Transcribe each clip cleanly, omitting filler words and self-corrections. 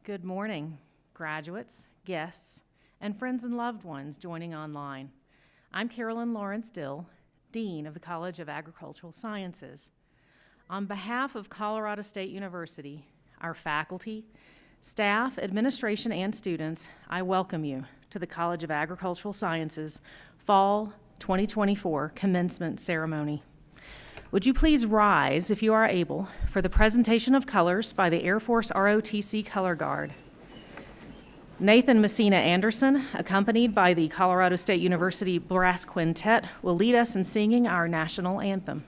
Good morning, graduates, guests, and friends and loved ones joining online. I'm Carolyn Lawrence Dill, Dean of the College of Agricultural Sciences. On behalf of Colorado State University, our faculty, staff, administration, and students, I welcome you to the College of Agricultural Sciences Fall 2024 Commencement Ceremony. Would you please rise, if you are able, for the presentation of colors by the Air Force ROTC Color Guard. Nathan Messina Anderson, accompanied by the Colorado State University Brass Quintet, will lead us in singing our national anthem.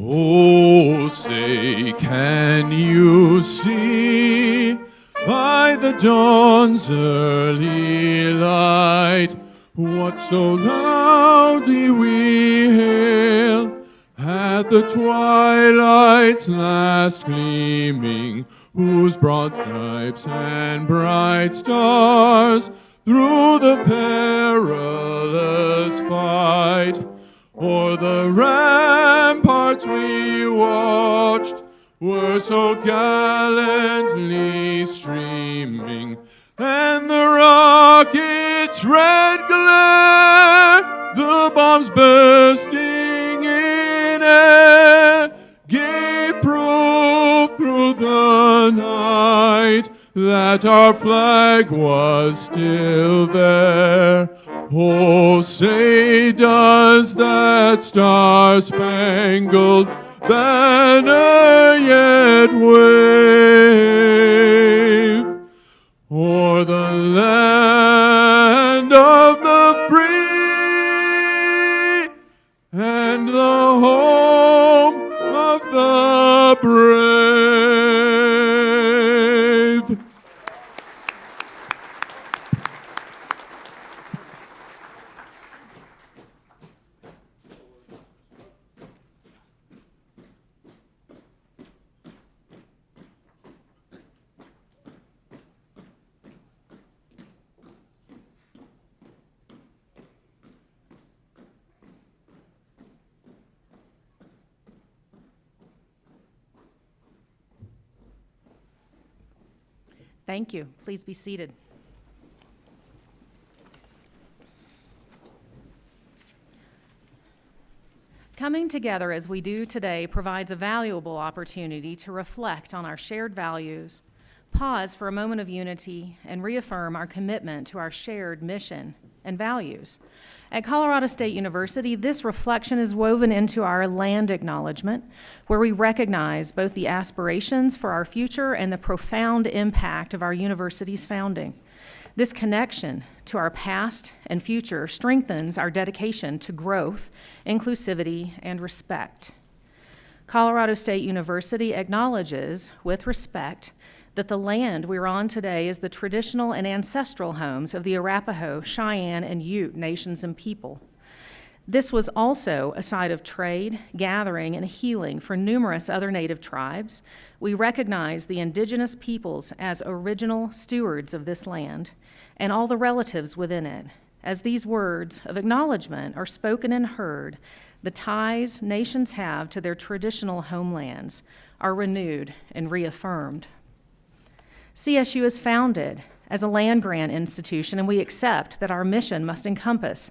Oh, say, can you see by the dawn's early light what so loudly we hail at the twilight's last gleaming, whose broad stripes and bright stars through the perilous fight o'er the ramparts we watched were so gallantly streaming, and the rocket's red glare, the bombs bursting in air, gave proof through the night that our flag was still there. Oh, say, does that star-spangled banner yet wave o'er the land of the free and the home of the brave? Thank you. Please be seated. Coming together as we do today provides a valuable opportunity to reflect on our shared values, pause for a moment of unity, and reaffirm our commitment to our shared mission and values. At Colorado State University, this reflection is woven into our land acknowledgement, where we recognize both the aspirations for our future and the profound impact of our university's founding. This connection to our past and future strengthens our dedication to growth, inclusivity, and respect. Colorado State University acknowledges, with respect, that the land we're on today is the traditional and ancestral homes of the Arapaho, Cheyenne, and Ute nations and people. This was also a site of trade, gathering, and healing for numerous other native tribes. We recognize the indigenous peoples as original stewards of this land and all the relatives within it. As these words of acknowledgement are spoken and heard, the ties nations have to their traditional homelands are renewed and reaffirmed. CSU is founded as a land-grant institution, and we accept that our mission must encompass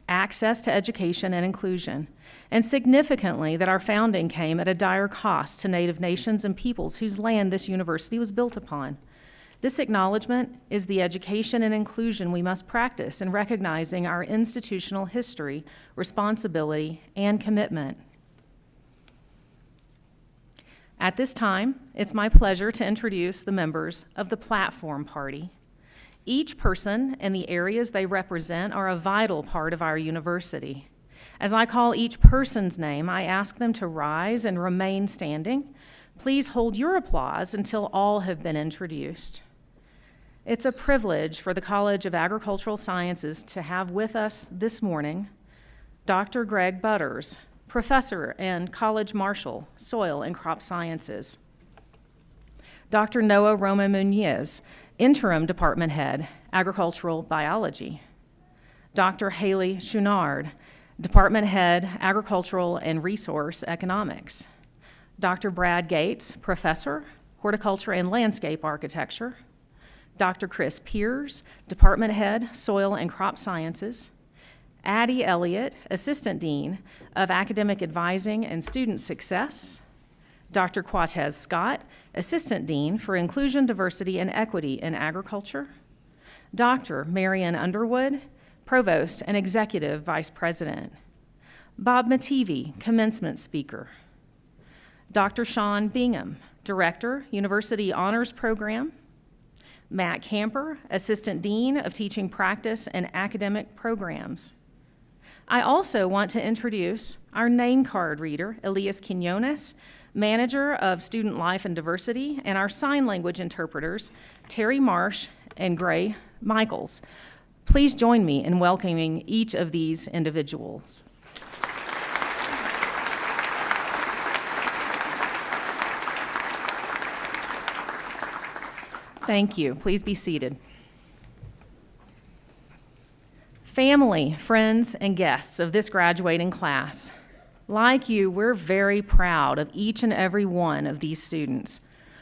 access to education and inclusion, and significantly that our founding came at a dire cost to Native nations and peoples whose land this university was built upon. This acknowledgement is the education and inclusion we must practice in recognizing our institutional history, responsibility, and commitment. At this time, it's my pleasure to introduce the members of the Platform Party. Each person and the areas they represent are a vital part of our university. As I call each person's name, I ask them to rise and remain standing. Please hold your applause until all have been introduced. It's a privilege for the College of Agricultural Sciences to have with us this morning Dr. Greg Butters, Professor and College Marshal, Soil and Crop Sciences. Dr. Noah Roma Muñiz, Interim Department Head, Agricultural Biology. Dr. Haley Chouinard, Department Head, Agricultural and Resource Economics. Dr. Brad Gates, Professor, Horticulture and Landscape Architecture. Dr. Chris Piers, Department Head, Soil and Crop Sciences. Addie Elliott, Assistant Dean of Academic Advising and Student Success. Dr. Quatez Scott, Assistant Dean for Inclusion, Diversity, and Equity in Agriculture. Dr. Marian Underwood, Provost and Executive Vice President. Bob Mativi, Commencement Speaker. Dr. Sean Bingham, Director, University Honors Program. Matt Camper, Assistant Dean of Teaching Practice and Academic Programs. I also want to introduce our name card reader, Elias Quinones, Manager of Student Life and Diversity, and our sign language interpreters, Terry Marsh and Gray Michaels. Please join me in welcoming each of these individuals. Thank you. Please be seated. Family, friends, and guests of this graduating class, like you, we're very proud of each and every one of these students.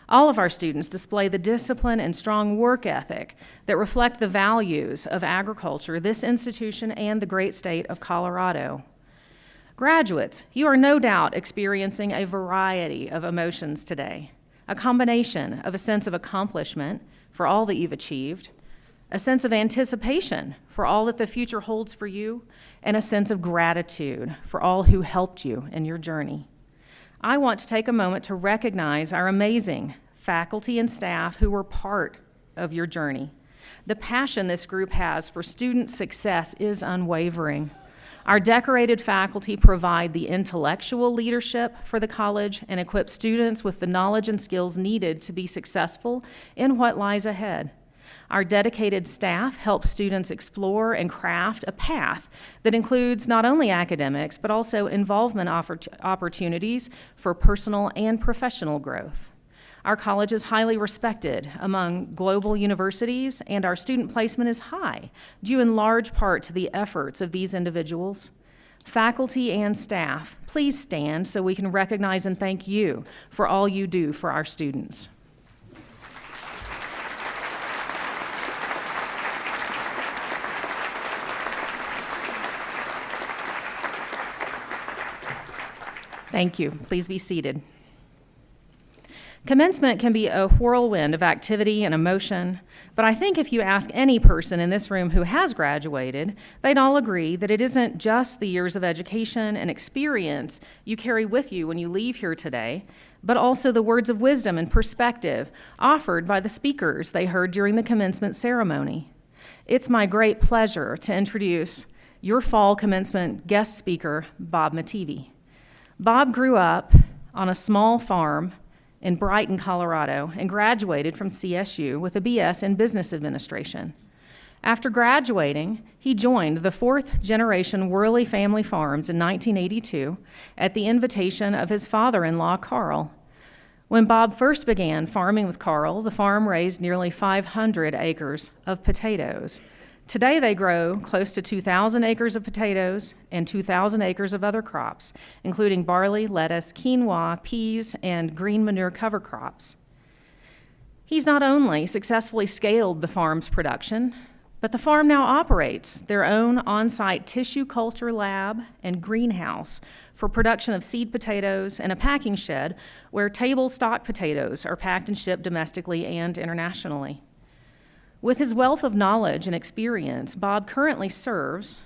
All of our students display the discipline and strong work ethic that reflect the values of agriculture, this institution, and the great state of Colorado. Graduates, you are no doubt experiencing a variety of emotions today, a combination of a sense of accomplishment for all that you've achieved, a sense of anticipation for all that the future holds for you, and a sense of gratitude for all who helped you in your journey. I want to take a moment to recognize our amazing faculty and staff who were part of your journey. The passion this group has for student success is unwavering. Our decorated faculty provide the intellectual leadership for the college and equip students with the knowledge and skills needed to be successful in what lies ahead. Our dedicated staff helps students explore and craft a path that includes not only academics, but also involvement opportunities for personal and professional growth. Our college is highly respected among global universities, and our student placement is high, due in large part to the efforts of these individuals. Faculty and staff, please stand so we can recognize and thank you for all you do for our students. Thank you. Please be seated. Commencement can be a whirlwind of activity and emotion, but I think if you ask any person in this room who has graduated, they'd all agree that it isn't just the years of education and experience you carry with you when you leave here today, but also the words of wisdom and perspective offered by the speakers they heard during the commencement ceremony. It's my great pleasure to introduce your fall commencement guest speaker, Bob Mativi. Bob grew up on a small farm in Brighton, Colorado, and graduated from CSU with a BS in Business Administration. After graduating, he joined the fourth-generation Worley Family Farms in 1982 at the invitation of his father-in-law, Carl. When Bob first began farming with Carl, the farm raised nearly 500 acres of potatoes. Today, they grow close to 2,000 acres of potatoes and 2,000 acres of other crops, including barley, lettuce, quinoa, peas, and green manure cover crops. He's not only successfully scaled the farm's production, but the farm now operates their own on-site tissue culture lab and greenhouse for production of seed potatoes and a packing shed where table stock potatoes are packed and shipped domestically and internationally. With his wealth of knowledge and experience, Bob currently serves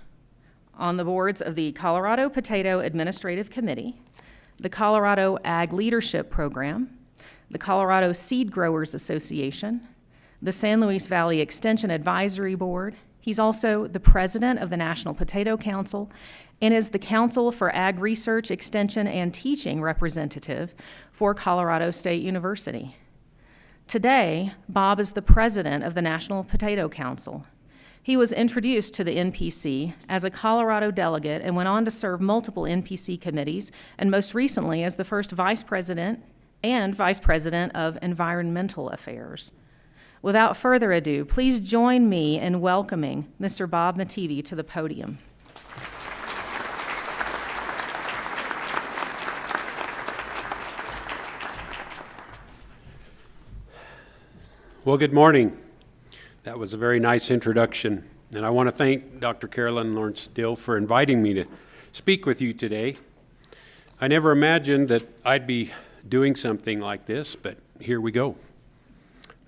on the boards of the Colorado Potato Administrative Committee, the Colorado Ag Leadership Program, the Colorado Seed Growers Association, the San Luis Valley Extension Advisory Board. He's also the president of the National Potato Council and is the Council for Ag Research, Extension, and Teaching representative for Colorado State University. Today, Bob is the president of the National Potato Council. He was introduced to the NPC as a Colorado delegate and went on to serve multiple NPC committees, and most recently as the first vice president and Vice President of Environmental Affairs. Without further ado, please join me in welcoming Mr. Bob Mativi to the podium. Well, good morning. That was a very nice introduction, and I want to thank Dr. Carolyn Lawrence Dill for inviting me to speak with you today. I never imagined that I'd be doing something like this, but here we go.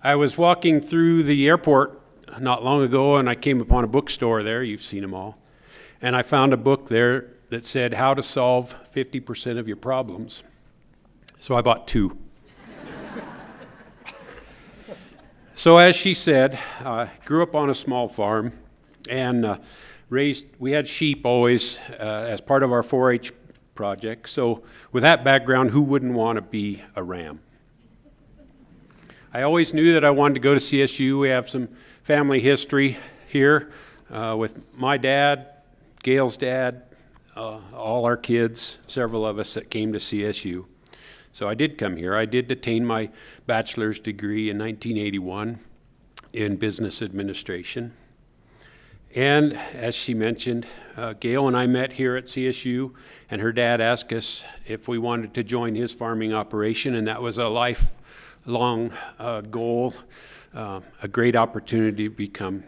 I was walking through the airport not long ago, and I came upon a bookstore there. You've seen them all. And I found a book there that said how to solve 50% of your problems. So I bought two. So as she said, I grew up on a small farm and we had sheep always as part of our 4-H project. So with that background, who wouldn't want to be a ram? I always knew that I wanted to go to CSU. We have some family history here with my dad, Gail's dad, all our kids, several of us that came to CSU. So I did come here. I did attain my bachelor's degree in 1981 in business administration. And as she mentioned, Gail and I met here at CSU, and her dad asked us if we wanted to join his farming operation, and that was a lifelong goal, a great opportunity to become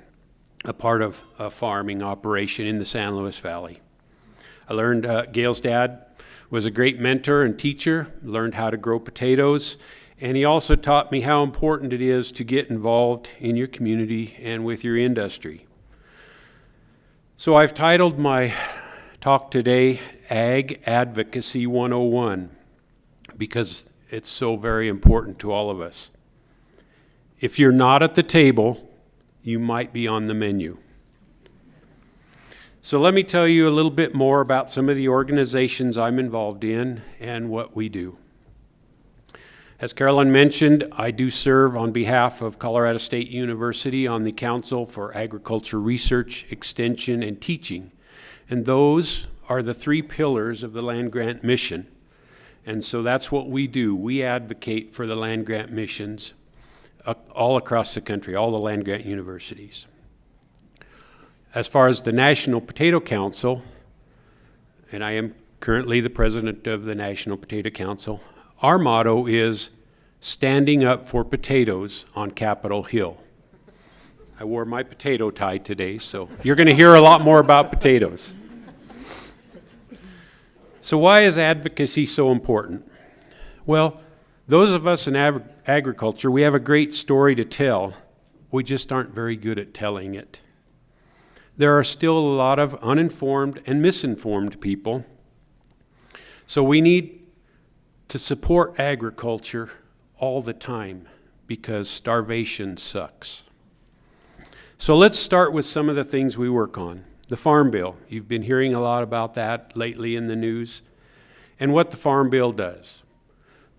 a part of a farming operation in the San Luis Valley. I learned Gail's dad was a great mentor and teacher, learned how to grow potatoes, and he also taught me how important it is to get involved in your community and with your industry. So I've titled my talk today, Ag Advocacy 101, because it's so very important to all of us. If you're not at the table, you might be on the menu. So let me tell you a little bit more about some of the organizations I'm involved in and what we do. As Carolyn mentioned, I do serve on behalf of Colorado State University on the Council for Agriculture Research, Extension, and Teaching. And those are the 3 pillars of the land-grant mission. And so that's what we do. We advocate for the land-grant missions all across the country, all the land-grant universities. As far as the National Potato Council, and I am currently the president of the National Potato Council, our motto is standing up for potatoes on Capitol Hill. I wore my potato tie today, so you're going to hear a lot more about potatoes. So why is advocacy so important? Well, those of us in agriculture, we have a great story to tell. We just aren't very good at telling it. There are still a lot of uninformed and misinformed people. So we need to support agriculture all the time because starvation sucks. So let's start with some of the things we work on. The Farm Bill. You've been hearing a lot about that lately in the news and what the Farm Bill does.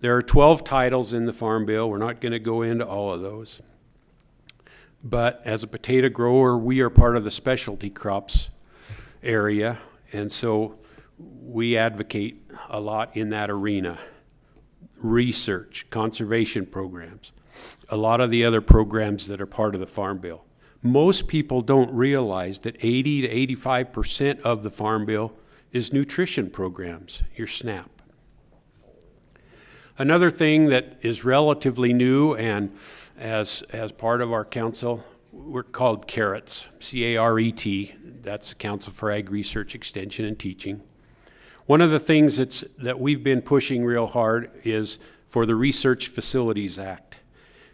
There are 12 titles in the Farm Bill. We're not going to go into all of those. But as a potato grower, we are part of the specialty crops area, and so we advocate a lot in that arena. Research, conservation programs, a lot of the other programs that are part of the Farm Bill. Most people don't realize that 80 to 85% of the Farm Bill is nutrition programs, your SNAP. Another thing that is relatively new and as part of our council, we're called CARET, C-A-R-E-T. That's the Council for Ag Research, Extension, and Teaching. One of the things that we've been pushing real hard is for the Research Facilities Act,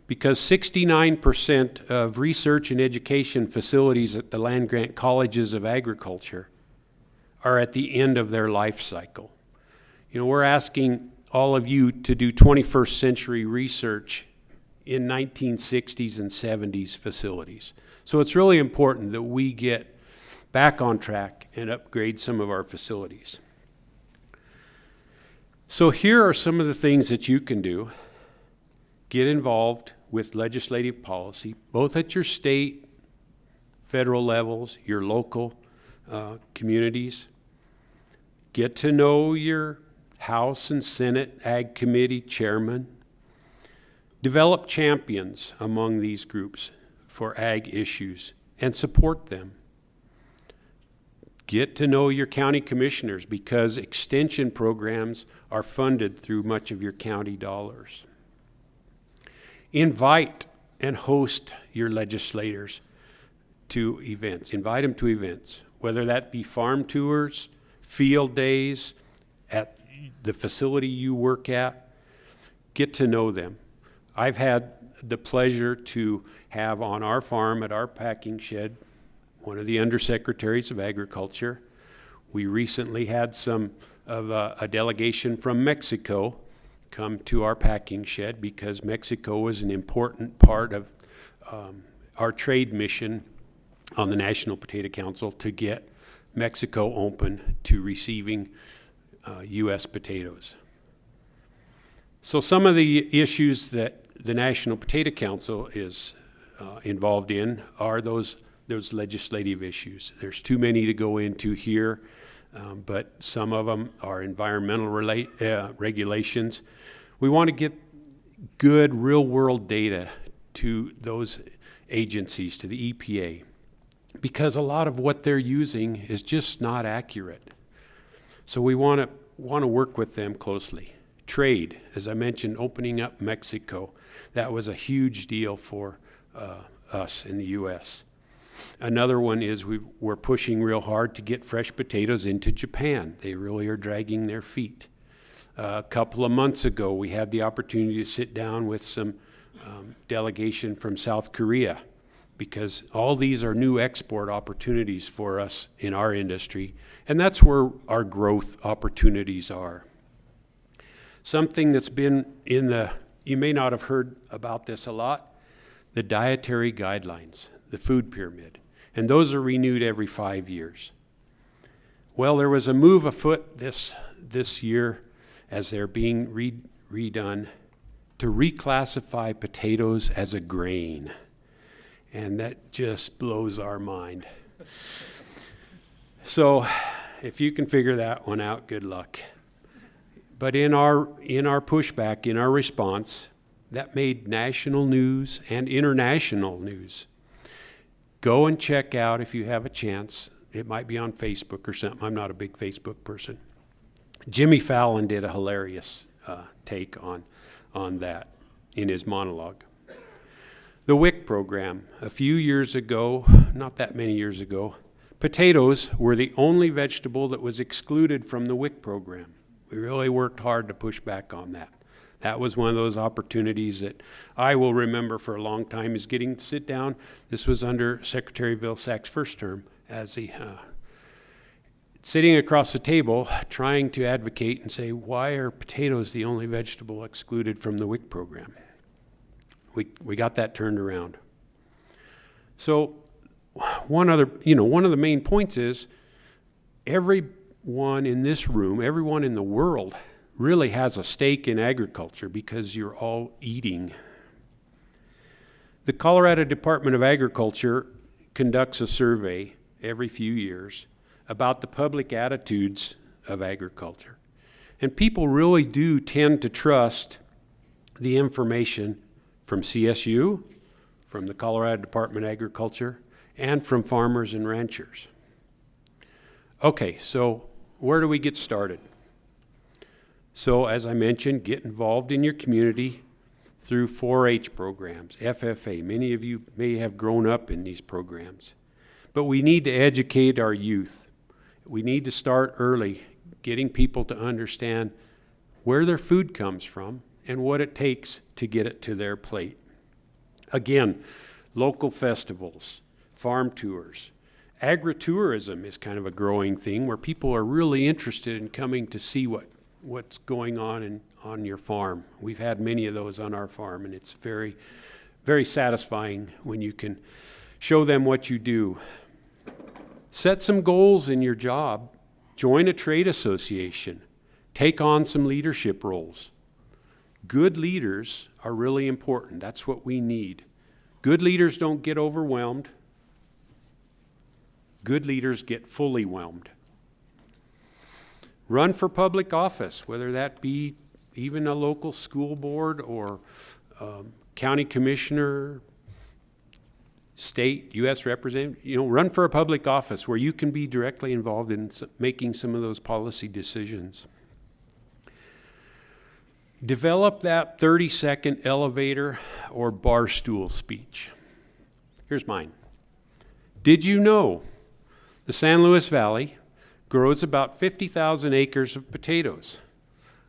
because 69% of research and education facilities at the land-grant colleges of agriculture are at the end of their life cycle. You know, we're asking all of you to do 21st century research in 1960s and 70s facilities. So it's really important that we get back on track and upgrade some of our facilities. So here are some of the things that you can do. Get involved with legislative policy, both at your state, federal levels, your local communities. Get to know your House and Senate Ag Committee chairmen. Develop champions among these groups for ag issues and support them. Get to know your county commissioners because extension programs are funded through much of your county dollars. Invite and host your legislators to events. Invite them to events, whether that be farm tours, field days, at the facility you work at. Get to know them. I've had the pleasure to have on our farm at our packing shed one of the undersecretaries of Agriculture. We recently had some of a delegation from Mexico come to our packing shed because Mexico was an important part of our trade mission on the National Potato Council to get Mexico open to receiving U.S. potatoes. So some of the issues that the National Potato Council is involved in are those legislative issues. There's too many to go into here, but some of them are environmental regulations. We want to get good real-world data to those agencies, to the EPA, because a lot of what they're using is just not accurate. So we want to work with them closely. Trade, as I mentioned, opening up Mexico, that was a huge deal for us in the U.S. Another one is we're pushing real hard to get fresh potatoes into Japan. They really are dragging their feet. A couple of months ago, we had the opportunity to sit down with some delegation from South Korea, because all these are new export opportunities for us in our industry, and that's where our growth opportunities are. Something that's been you may not have heard about this a lot, the dietary guidelines, the food pyramid, and those are renewed every 5 years. Well, there was a move afoot this year as they're being redone to reclassify potatoes as a grain, and that just blows our mind. So if you can figure that one out, good luck. But in our pushback, in our response, that made national news and international news. Go and check out, if you have a chance, it might be on Facebook or something. I'm not a big Facebook person. Jimmy Fallon did a hilarious take on that in his monologue. The WIC program, a few years ago, not that many years ago, potatoes were the only vegetable that was excluded from the WIC program. We really worked hard to push back on that. That was one of those opportunities that I will remember for a long time, is getting to sit down. This was under Secretary Vilsack's first term, as he sitting across the table trying to advocate and say, why are potatoes the only vegetable excluded from the WIC program? We got that turned around. So one of the main points is everyone in this room, everyone in the world really has a stake in agriculture because you're all eating. The Colorado Department of Agriculture conducts a survey every few years about the public attitudes of agriculture. And people really do tend to trust the information from CSU, from the Colorado Department of Agriculture, and from farmers and ranchers. Okay, so where do we get started? So as I mentioned, get involved in your community through 4-H programs, FFA. Many of you may have grown up in these programs. But we need to educate our youth. We need to start early, getting people to understand where their food comes from and what it takes to get it to their plate. Again, local festivals, farm tours. Agritourism is kind of a growing thing where people are really interested in coming to see what's going on on your farm. We've had many of those on our farm, and it's very, very satisfying when you can show them what you do. Set some goals in your job. Join a trade association. Take on some leadership roles. Good leaders are really important. That's what we need. Good leaders don't get overwhelmed. Good leaders get fully whelmed. Run for public office, whether that be even a local school board or county commissioner, state, U.S. representative. Run for a public office where you can be directly involved in making some of those policy decisions. Develop that 30-second elevator or bar stool speech. Here's mine. Did you know the San Luis Valley grows about 50,000 acres of potatoes?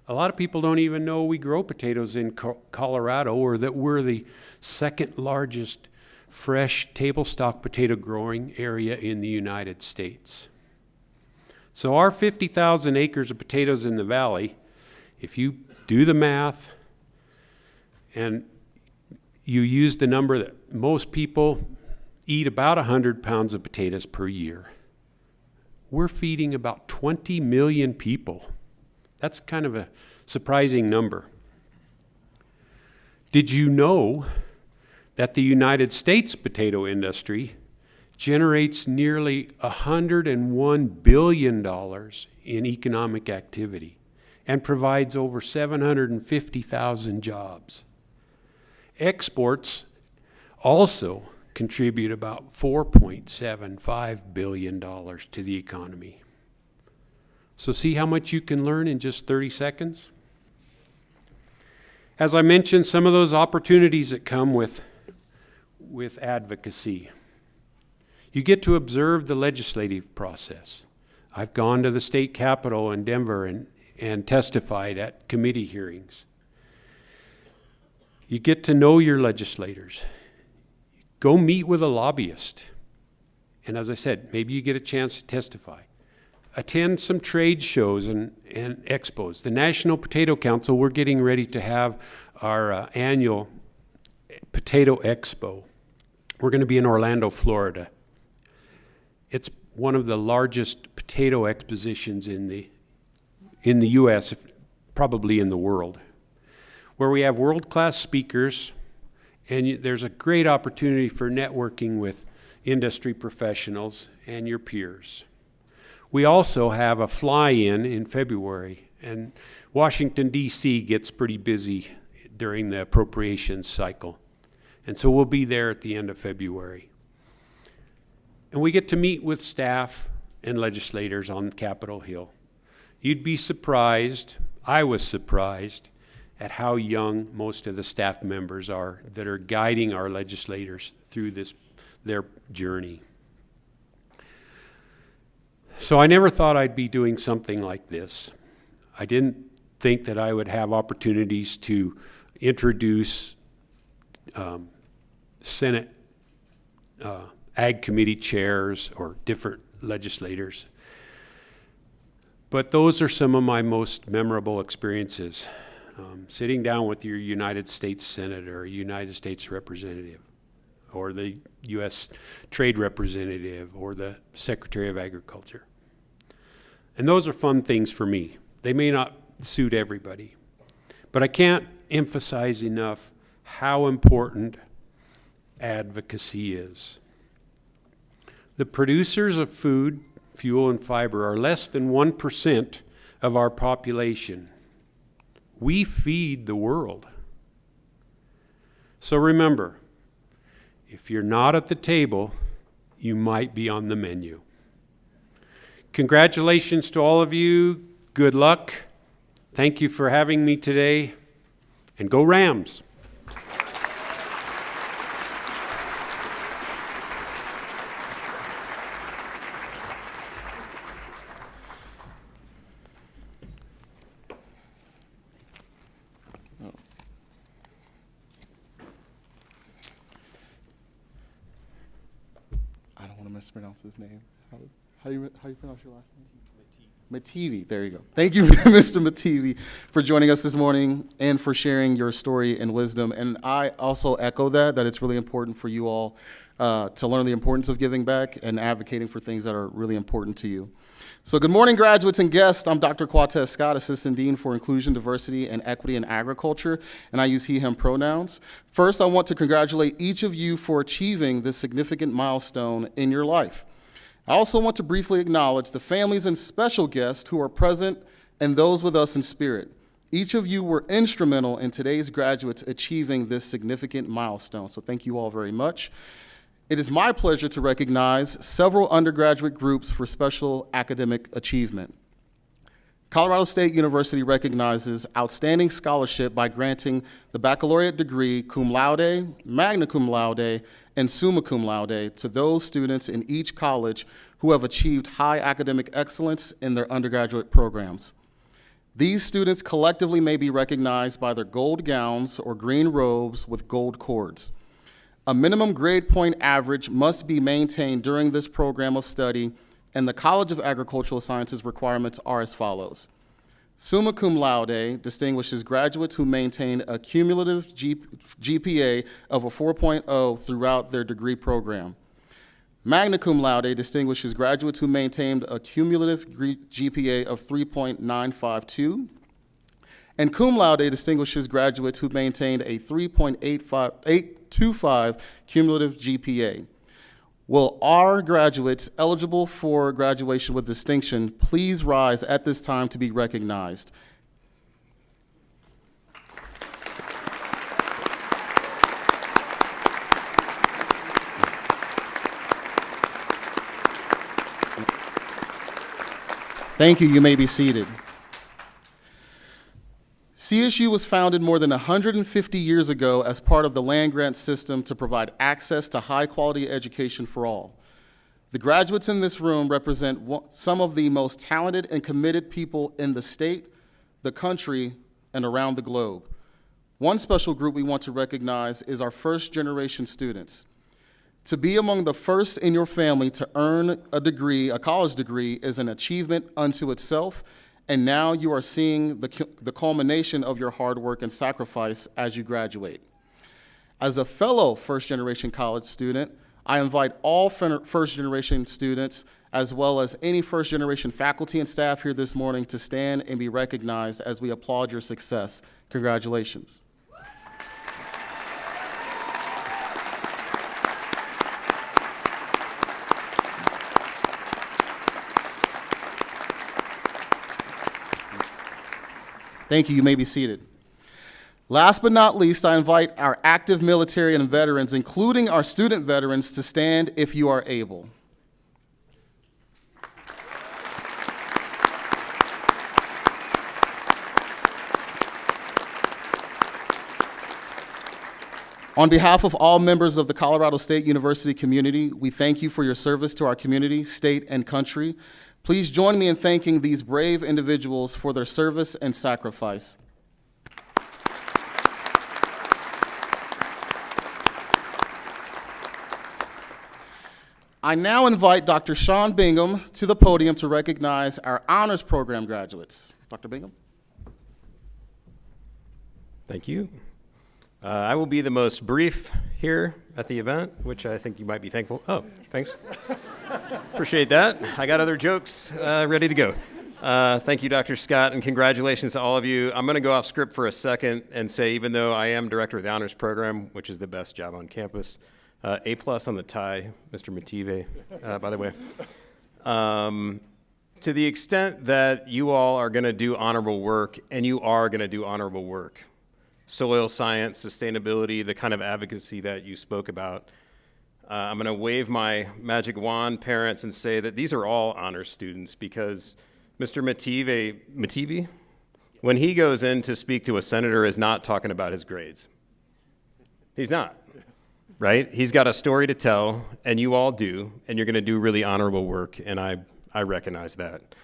A lot of people don't even know we grow potatoes in Colorado, or that we're the second largest fresh table stock potato growing area in the United States. So our 50,000 acres of potatoes in the valley, if you do the math and you use the number that most people eat about 100 pounds of potatoes per year, we're feeding about 20 million people. That's kind of a surprising number. Did you know that the United States potato industry generates nearly $101 billion in economic activity and provides over 750,000 jobs? Exports also contribute about $4.75 billion to the economy. So see how much you can learn in just 30 seconds? As I mentioned, some of those opportunities that come with advocacy. You get to observe the legislative process. I've gone to the state capitol in Denver and testified at committee hearings. You get to know your legislators. Go meet with a lobbyist. And as I said, maybe you get a chance to testify. Attend some trade shows and expos. The National Potato Council, we're getting ready to have our annual Potato Expo. We're going to be in Orlando, Florida. It's one of the largest potato expositions in the U.S., probably in the world, where we have world-class speakers, and there's a great opportunity for networking with industry professionals and your peers. We also have a fly-in February, and Washington, D.C. gets pretty busy during the appropriations cycle. And so we'll be there at the end of February. And we get to meet with staff and legislators on Capitol Hill. You'd be surprised, I was surprised, at how young most of the staff members are that are guiding our legislators through their journey. So I never thought I'd be doing something like this. I didn't think that I would have opportunities to introduce Senate Ag Committee chairs or different legislators. But those are some of my most memorable experiences. Sitting down with your United States Senator, United States Representative, or the U.S. Trade Representative, or the Secretary of Agriculture. And those are fun things for me. They may not suit everybody, but I can't emphasize enough how important advocacy is. The producers of food, fuel, and fiber are less than 1% of our population. We feed the world. So remember, if you're not at the table, you might be on the menu. Congratulations to all of you. Good luck. Thank you for having me today. And go Rams. I don't want to mispronounce his name. How do you pronounce your last name? Mativi. There you go. Thank you, Mr. Mativi, for joining us this morning and for sharing your story and wisdom. And I also echo that it's really important for you all to learn the importance of giving back and advocating for things that are really important to you. So good morning, graduates and guests. I'm Dr. Quatez Scott, Assistant Dean for Inclusion, Diversity, and Equity in Agriculture, and I use he, him pronouns. First, I want to congratulate each of you for achieving this significant milestone in your life. I also want to briefly acknowledge the families and special guests who are present and those with us in spirit. Each of you were instrumental in today's graduates achieving this significant milestone, so thank you all very much. It is my pleasure to recognize several undergraduate groups for special academic achievement. Colorado State University recognizes outstanding scholarship by granting the baccalaureate degree cum laude, magna cum laude, and summa cum laude to those students in each college who have achieved high academic excellence in their undergraduate programs. These students collectively may be recognized by their gold gowns or green robes with gold cords. A minimum grade point average must be maintained during this program of study, and the College of Agricultural Sciences requirements are as follows. Summa cum laude distinguishes graduates who maintain a cumulative GPA of a 4.0 throughout their degree program. Magna cum laude distinguishes graduates who maintained a cumulative GPA of 3.952. And cum laude distinguishes graduates who maintained a 3.825 cumulative GPA. Will our graduates eligible for graduation with distinction please rise at this time to be recognized? Thank you. You may be seated. CSU was founded more than 150 years ago as part of the land-grant system to provide access to high-quality education for all. The graduates in this room represent some of the most talented and committed people in the state, the country, and around the globe. One special group we want to recognize is our first-generation students. To be among the first in your family to earn a degree, a college degree, is an achievement unto itself, and now you are seeing the culmination of your hard work and sacrifice as you graduate. As a fellow first-generation college student, I invite all first-generation students, as well as any first-generation faculty and staff here this morning, to stand and be recognized as we applaud your success. Congratulations. Thank you. You may be seated. Last but not least, I invite our active military and veterans, including our student veterans, to stand if you are able. On behalf of all members of the Colorado State University community, we thank you for your service to our community, state, and country. Please join me in thanking these brave individuals for their service and sacrifice. I now invite Dr. Sean Bingham to the podium to recognize our honors program graduates. Dr. Bingham. Thank you. I will be the most brief here at the event, which I think you might be thankful. Oh, thanks. Appreciate that. I got other jokes ready to go. Thank you, Dr. Scott, and congratulations to all of you. I'm going to go off script for a second and say, even though I am director of the honors program, which is the best job on campus, A+ on the tie, Mr. Mative, by the way. To the extent that you all are going to do honorable work, and you are going to do honorable work, soil science, sustainability, the kind of advocacy that you spoke about, I'm going to wave my magic wand, parents, and say that these are all honors students, because Mr. Mative, when he goes in to speak to a senator, is not talking about his grades. He's not, right? He's got a story to tell, and you all do, and you're going to do really honorable work, and I recognize that.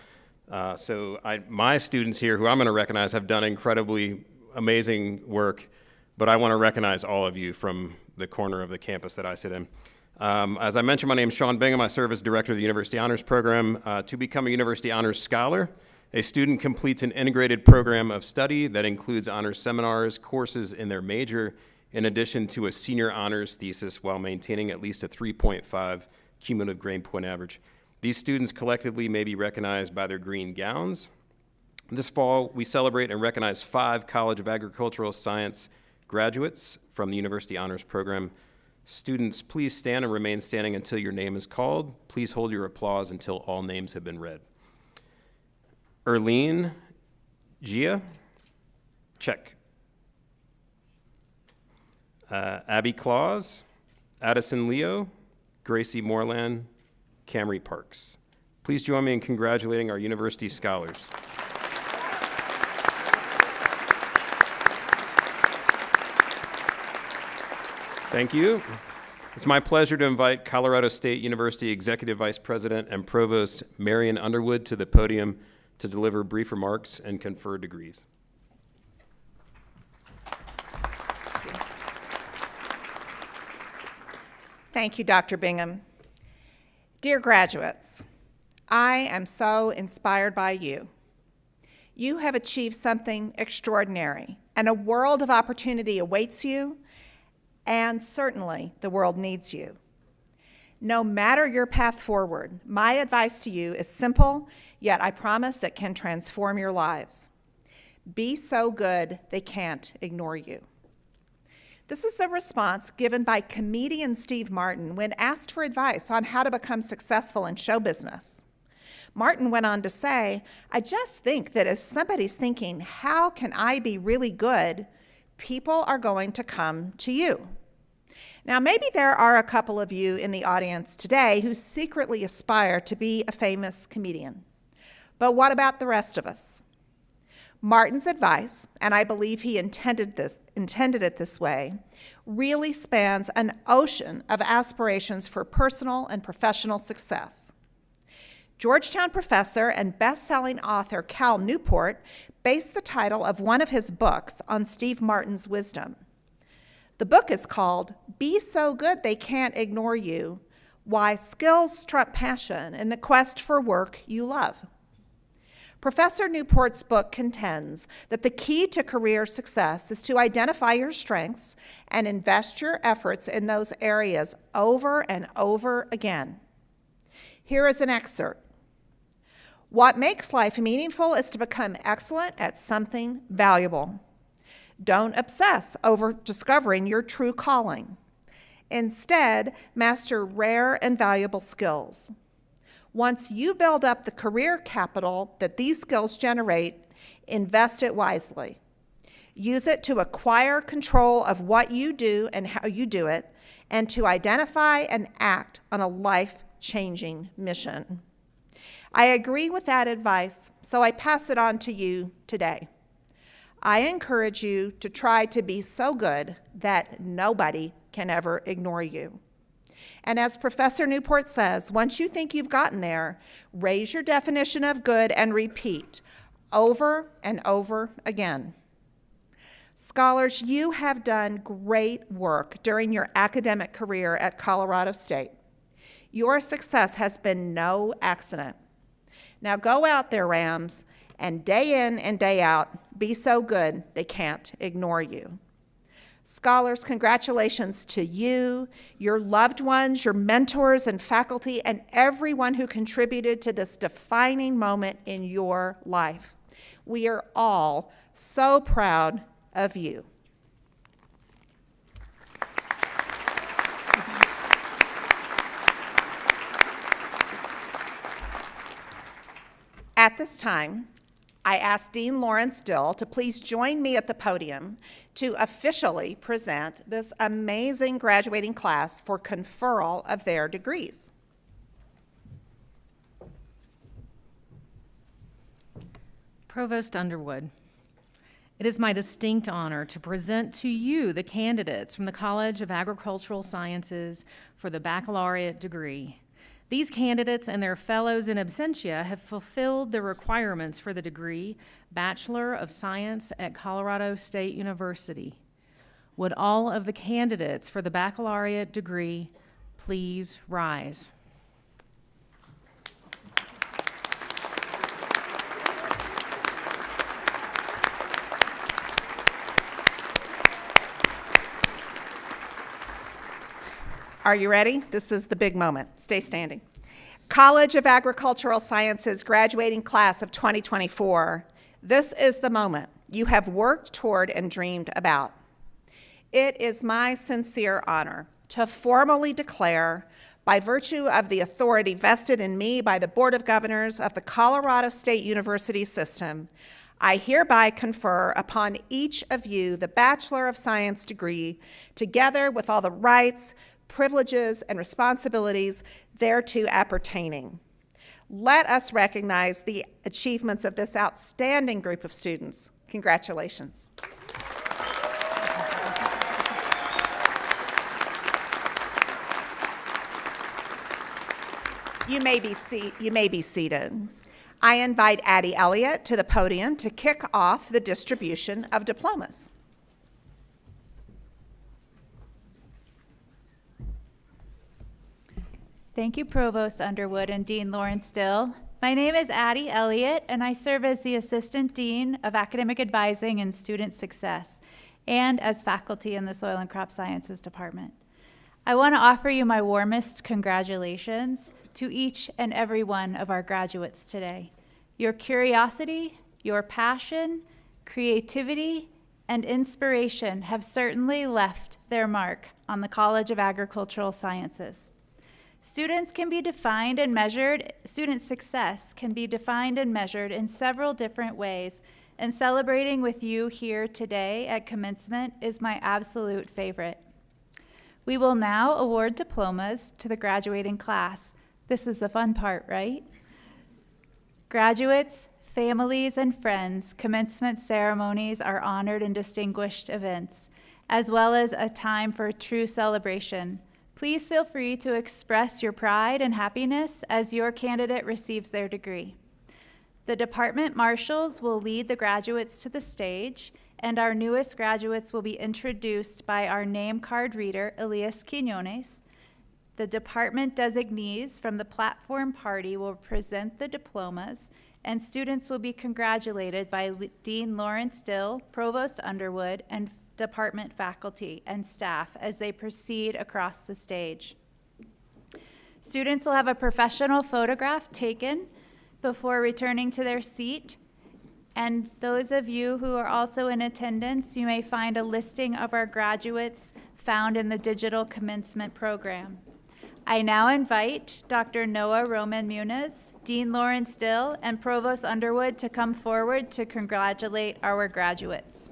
My students here, who I'm going to recognize, have done incredibly amazing work, but I want to recognize all of you from the corner of the campus that I sit in. As I mentioned, my name is Sean Bingham. I serve as director of the University Honors Program. To become a University Honors Scholar, a student completes an integrated program of study that includes honors seminars, courses in their major, in addition to a senior honors thesis, while maintaining at least a 3.5 cumulative grade point average. These students collectively may be recognized by their green gowns. This fall, we celebrate and recognize 5 College of Agricultural Science graduates from the University Honors Program. Students, please stand and remain standing until your name is called. Please hold your applause until all names have been read. Erlene Gia, check. Abby Claus, Addison Leo, Gracie Moreland, Camry Parks. Please join me in congratulating our university scholars. Thank you. It's my pleasure to invite Colorado State University Executive Vice President and Provost Marion Underwood to the podium to deliver brief remarks and confer degrees. Thank you, Dr. Bingham. Dear graduates, I am so inspired by you. You have achieved something extraordinary, and a world of opportunity awaits you, and certainly the world needs you. No matter your path forward, my advice to you is simple, yet I promise it can transform your lives. Be so good they can't ignore you. This is a response given by comedian Steve Martin when asked for advice on how to become successful in show business. Martin went on to say, I just think that if somebody's thinking, how can I be really good, people are going to come to you. Now, maybe there are a couple of you in the audience today who secretly aspire to be a famous comedian. But what about the rest of us? Martin's advice, and I believe he intended it this way, really spans an ocean of aspirations for personal and professional success. Georgetown professor and best-selling author Cal Newport based the title of one of his books on Steve Martin's wisdom. The book is called Be So Good They Can't Ignore You: Why Skills Trump Passion in the Quest for Work You Love. Professor Newport's book contends that the key to career success is to identify your strengths and invest your efforts in those areas over and over again. Here is an excerpt. What makes life meaningful is to become excellent at something valuable. Don't obsess over discovering your true calling. Instead, master rare and valuable skills. Once you build up the career capital that these skills generate, invest it wisely. Use it to acquire control of what you do and how you do it, and to identify and act on a life-changing mission. I agree with that advice, so I pass it on to you today. I encourage you to try to be so good that nobody can ever ignore you. And as Professor Newport says, once you think you've gotten there, raise your definition of good and repeat over and over again. Scholars, you have done great work during your academic career at Colorado State. Your success has been no accident. Now go out there, Rams, and day in and day out, be so good they can't ignore you. Scholars, congratulations to you, your loved ones, your mentors and faculty, and everyone who contributed to this defining moment in your life. We are all so proud of you. At this time, I ask Dean Lawrence Dill to please join me at the podium to officially present this amazing graduating class for conferral of their degrees. Provost Underwood, it is my distinct honor to present to you the candidates from the College of Agricultural Sciences for the baccalaureate degree. These candidates and their fellows in absentia have fulfilled the requirements for the degree Bachelor of Science at Colorado State University. Would all of the candidates for the baccalaureate degree please rise? Are you ready? This is the big moment. Stay standing. College of Agricultural Sciences graduating class of 2024. This is the moment you have worked toward and dreamed about. It is my sincere honor to formally declare, by virtue of the authority vested in me by the Board of Governors of the Colorado State University System, I hereby confer upon each of you the Bachelor of Science degree, together with all the rights, privileges, and responsibilities thereto appertaining. Let us recognize the achievements of this outstanding group of students. Congratulations. You may be seated. I invite Addie Elliott to the podium to kick off the distribution of diplomas. Thank you, Provost Underwood and Dean Lawrence Dill. My name is Addie Elliott, and I serve as the Assistant Dean of Academic Advising and Student Success, and as faculty in the Soil and Crop Sciences Department. I want to offer you my warmest congratulations to each and every one of our graduates today. Your curiosity, your passion, creativity, and inspiration have certainly left their mark on the College of Agricultural Sciences. Student success can be defined and measured in several different ways, and celebrating with you here today at Commencement is my absolute favorite. We will now award diplomas to the graduating class. This is the fun part, right? Graduates, families, and friends, commencement ceremonies are honored and distinguished events, as well as a time for true celebration. Please feel free to express your pride and happiness as your candidate receives their degree. The department marshals will lead the graduates to the stage, and our newest graduates will be introduced by our name card reader, Elias Quinones. The department designees from the platform party will present the diplomas, and students will be congratulated by Dean Lawrence Dill, Provost Underwood, and department faculty and staff as they proceed across the stage. Students will have a professional photograph taken before returning to their seat. And those of you who are also in attendance, you may find a listing of our graduates found in the digital commencement program. I now invite Dr. Noah Roman Muniz, Dean Lawrence Dill, and Provost Underwood to come forward to congratulate our graduates.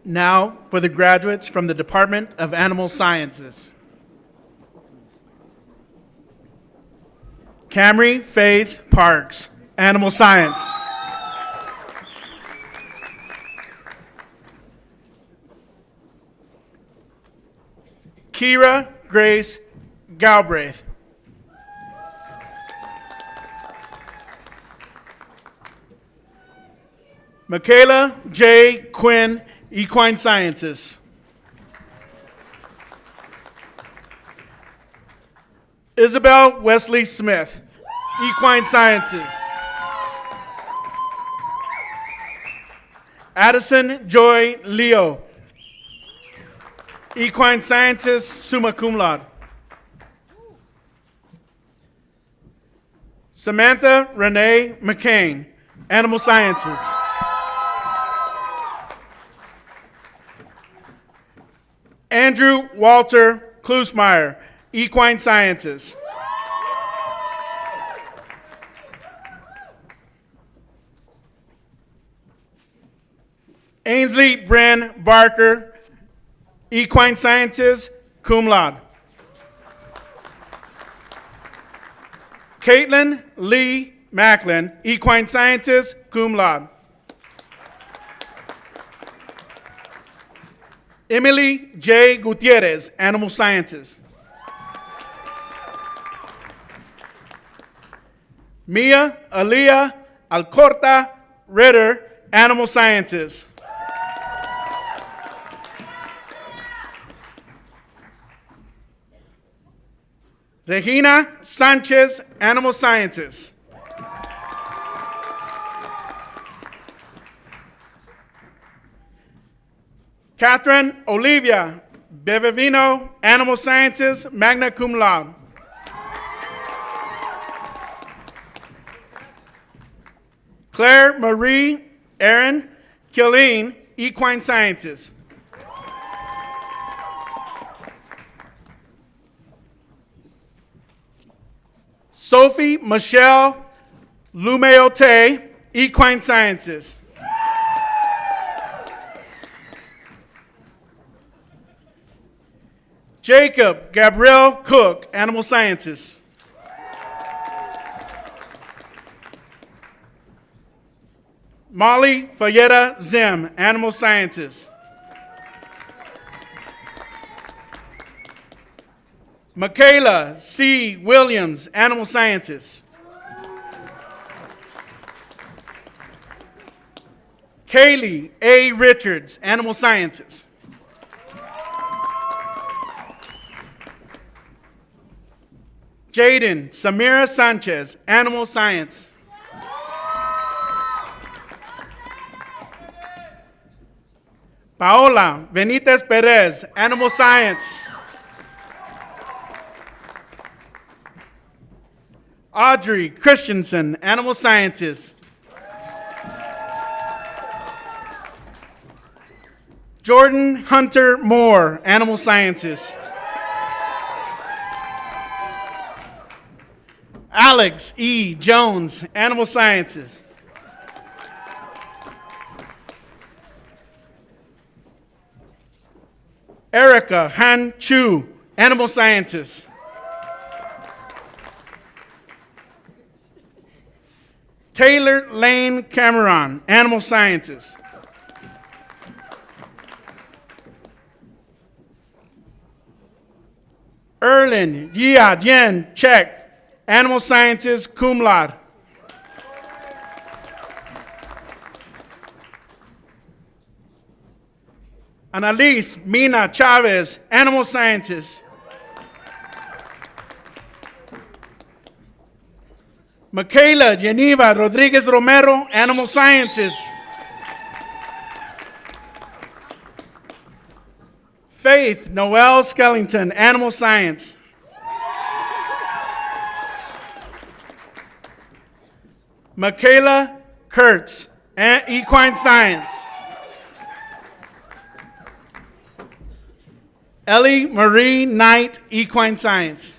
Now for the graduates from the Department of Animal Sciences. Camry Faith Parks, Animal Science. Kira Grace Galbraith. Michaela J. Quinn, Equine Sciences. Isabel Wesley Smith, Equine Sciences. Addison Joy Leo, Equine Sciences, summa cum laude. Samantha Renee McCain, Animal Sciences. Andrew Walter Klusmeyer, Equine Sciences. Ainsley Bren Barker, Equine Sciences, cum laude. Caitlin Lee Macklin, Equine Sciences, cum laude. Emily J. Gutierrez, Animal Sciences. Mia Aliyah Alcorta Ritter, Animal Sciences. Regina Sanchez, Animal Sciences. Catherine Olivia Bevevino, Animal Sciences, magna cum laude. Claire Marie Erin Killeen, Equine Sciences. Sophie Michelle Lumeote, Equine Sciences. Jacob Gabriel Cook, Animal Sciences. Molly Fayetta Zim, Animal Sciences. Michaela C. Williams, Animal Sciences. Kaylee A. Richards, Animal Sciences. Jaden Samira Sanchez, Animal Science. Paola Benitez Perez, Animal Science. Audrey Christensen, Animal Sciences. Jordan Hunter Moore, Animal Sciences. Alex E. Jones, Animal Sciences. Erica Han Chu, Animal Sciences. Taylor Lane Cameron, Animal Sciences. Erlin Yia Yen Check, Animal Sciences, cum laude. Annalise Mina Chavez, Animal Sciences. Michaela Geneva Rodriguez Romero, Animal Sciences. Faith Noel Skellington, Animal Science. Michaela Kurtz, Equine Science. Ellie Marie Knight, Equine Science.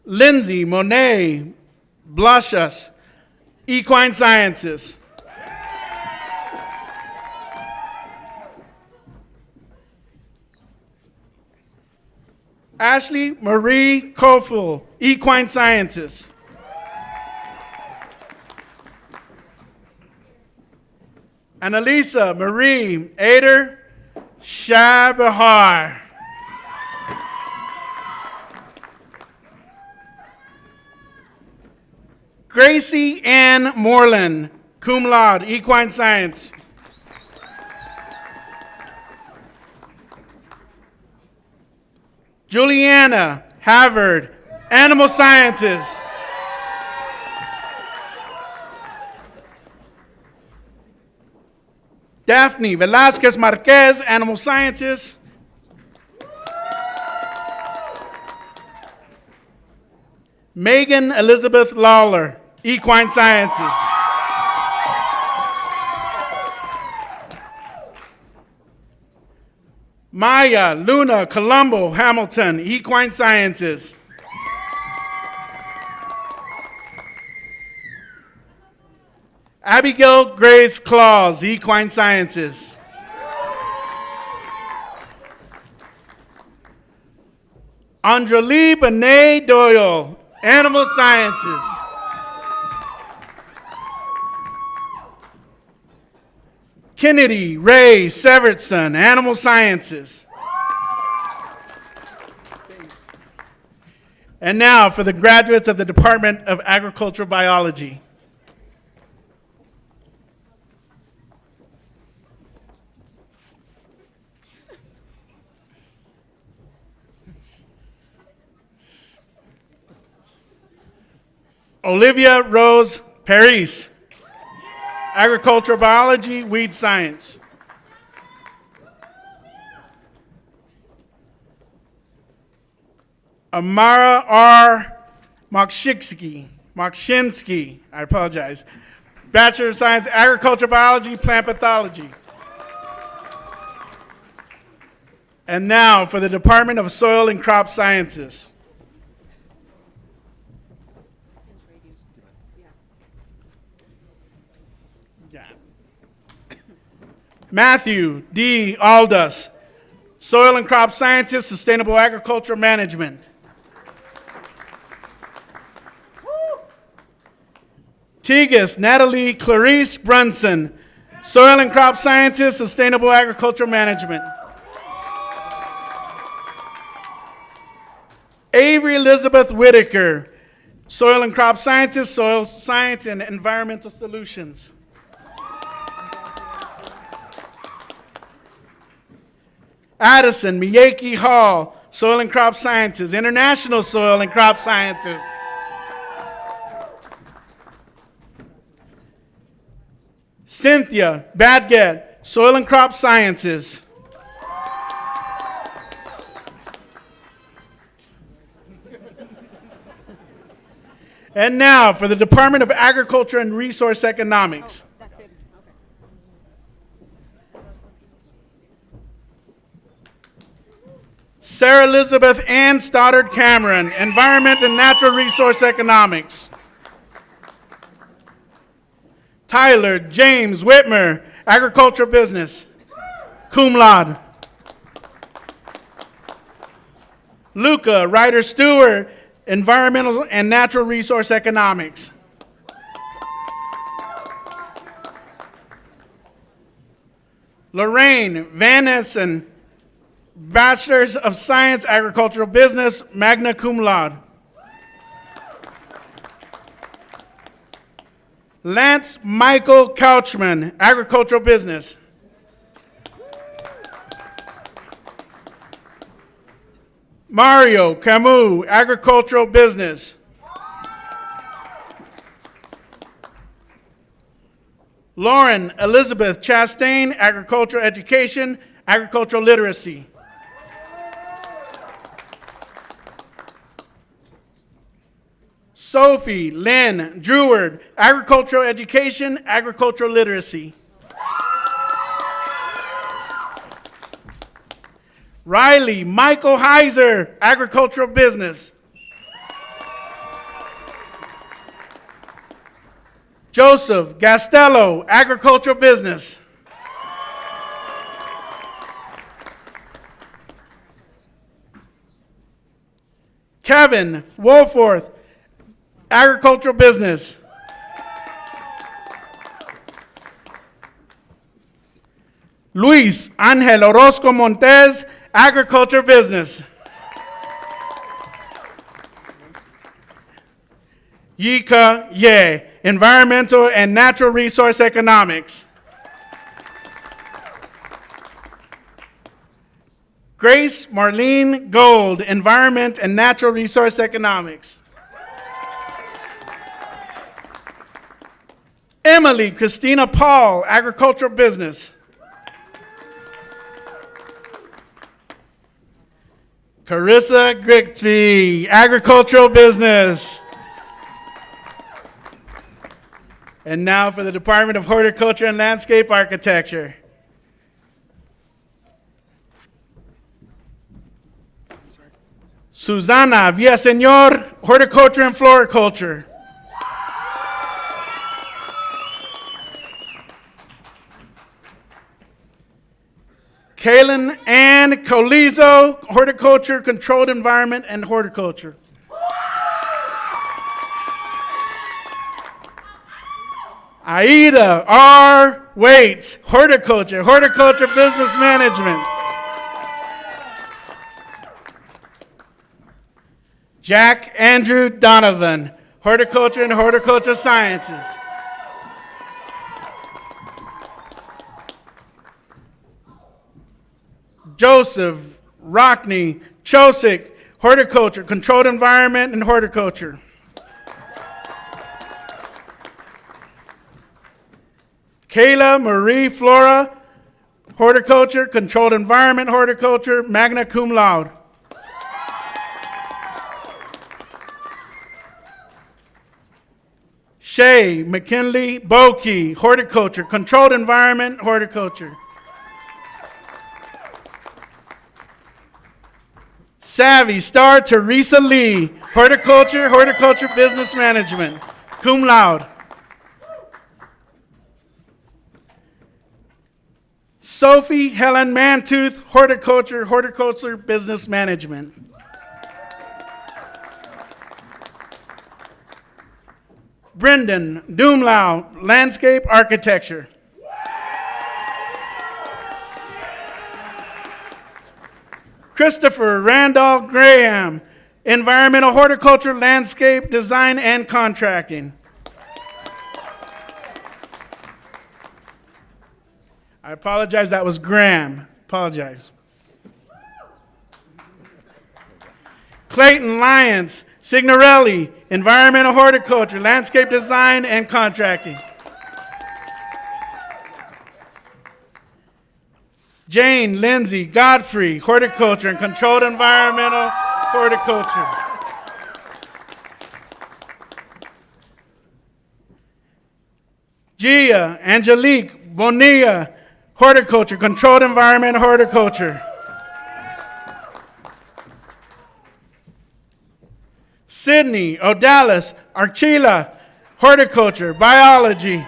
Lindsay Monet Blushus, Equine Sciences. Ashley Marie Kofel, Equine Sciences. Annalisa Marie Ader Shabahar. Gracie Ann Moreland, cum laude, Equine Science. Juliana Havard, Animal Sciences. Daphne Velasquez Marquez, Animal Sciences. Megan Elizabeth Lawler, Equine Sciences. Maya Luna Colombo Hamilton, Equine Sciences. Abigail Grace Claus, Equine Sciences. Andralee Benet Doyle, Animal Sciences. Kennedy Ray Severtson, Animal Sciences. And now for the graduates of the Department of Agricultural Biology. Olivia Rose Paris, agricultural biology, weed science. Amara R. Makshinsky, I apologize. Bachelor of Science, Agricultural Biology, Plant Pathology. And now for the Department of Soil and Crop Sciences. Yeah. Matthew D. Aldous, Soil and Crop Scientist, Sustainable Agriculture Management. Tegas Natalie Clarice Brunson, Soil and Crop Scientist, Sustainable Agriculture Management. Avery Elizabeth Whitaker, Soil and Crop Scientist, Soil Science and Environmental Solutions. Addison Miyake Hall, Soil and Crop Sciences, International Soil and Crop Sciences. Cynthia Badgett, Soil and Crop Sciences. And now for the Department of Agriculture and Resource Economics. Sarah Elizabeth Ann Stoddard Cameron, Environment and Natural Resource Economics. Tyler James Whitmer, Agricultural Business, cum laude. Luca Ryder Stewart, Environmental and Natural Resource Economics. Lorraine Van Essen, Bachelor's of Science, Agricultural Business, magna cum laude. Lance Michael Couchman, Agricultural Business. Mario Camus, Agricultural Business. Lauren Elizabeth Chastain, Agricultural Education, Agricultural Literacy. Sophie Lynn Dreward, Agricultural Education, Agricultural Literacy. Riley Michael Heiser, Agricultural Business. Joseph Gastello, Agricultural Business. Kevin Wolforth, Agricultural Business. Luis Angel Orozco Montez, Agriculture Business. Yika Ye, Environmental and Natural Resource Economics. Grace Marlene Gold, Environment and Natural Resource Economics. Emily Christina Paul, Agricultural Business. Carissa Grigsby, Agricultural Business. And now for the Department of Horticulture and Landscape Architecture. Susana Villaseñor, Horticulture and Floriculture. Kaylin Ann Colizo, Horticulture, Controlled Environment, and Horticulture. Aida R. Waits, Horticulture, Horticulture Business Management. Jack Andrew Donovan, Horticulture and Horticulture Sciences. Joseph Rockney Chosick, Horticulture, Controlled Environment and Horticulture. Kayla Marie Flora, horticulture, controlled environment horticulture, magna cum laude. Shay McKinley Bokey, horticulture, controlled environment horticulture. Savvy Star Teresa Lee, horticulture business management, cum laude. Sophie Helen Mantooth, horticulture business management. Brendan Doomlau, landscape architecture. Christopher Randolph Graham, environmental horticulture, landscape design and contracting. I apologize, that was Graham. Apologize. Clayton Lyons, Signorelli, environmental horticulture, landscape design and contracting. Jane Lindsay Godfrey, horticulture and controlled environmental horticulture. Gia Angelique Bonilla, horticulture, controlled environment horticulture. Sydney Odalis Archila, horticulture, biology.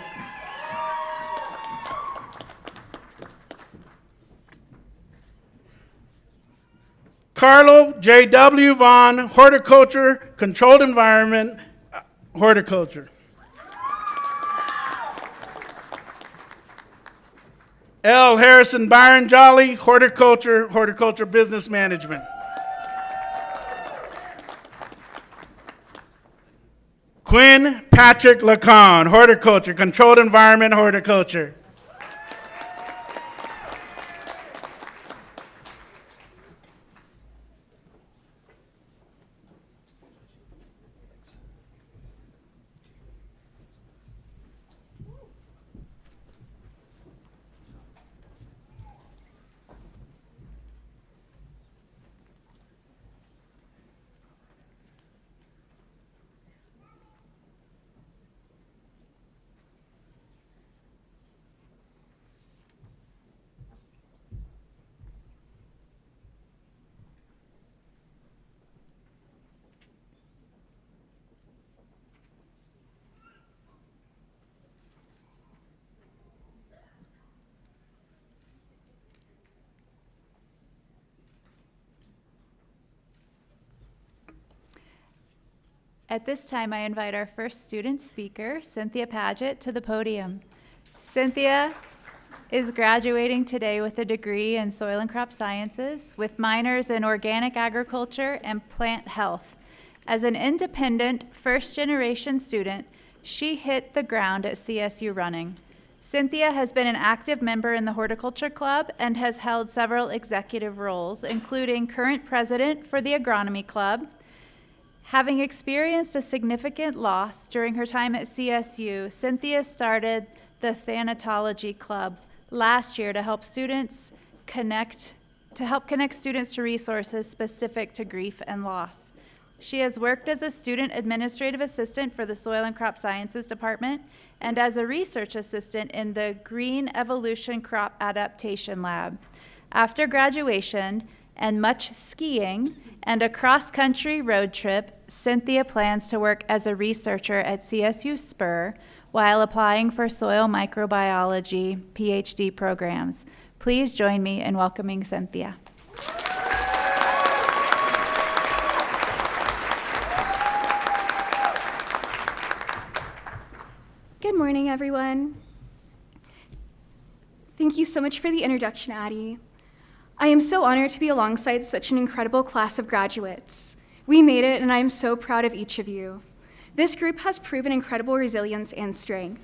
Carlo J.W. Vaughn, horticulture, controlled environment, horticulture. L. Harrison Byron Jolly, horticulture business management. Quinn Patrick Lacan, horticulture, controlled environment, horticulture. At this time, I invite our first student speaker, Cynthia Paget, to the podium. Cynthia is graduating today with a degree in soil and crop sciences with minors in organic agriculture and plant health. As an independent, first-generation student, she hit the ground at CSU running. Cynthia has been an active member in the Horticulture Club and has held several executive roles, including current president for the Agronomy Club. Having experienced a significant loss during her time at CSU, Cynthia started the Thanatology Club last year to help connect students to resources specific to grief and loss. She has worked as a student administrative assistant for the Soil and Crop Sciences Department and as a research assistant in the Green Evolution Crop Adaptation Lab. After graduation and much skiing and a cross-country road trip, Cynthia plans to work as a researcher at CSU Spur while applying for soil microbiology PhD programs. Please join me in welcoming Cynthia. Good morning, everyone. Thank you so much for the introduction, Addie. I am so honored to be alongside such an incredible class of graduates. We made it, and I am so proud of each of you. This group has proven incredible resilience and strength.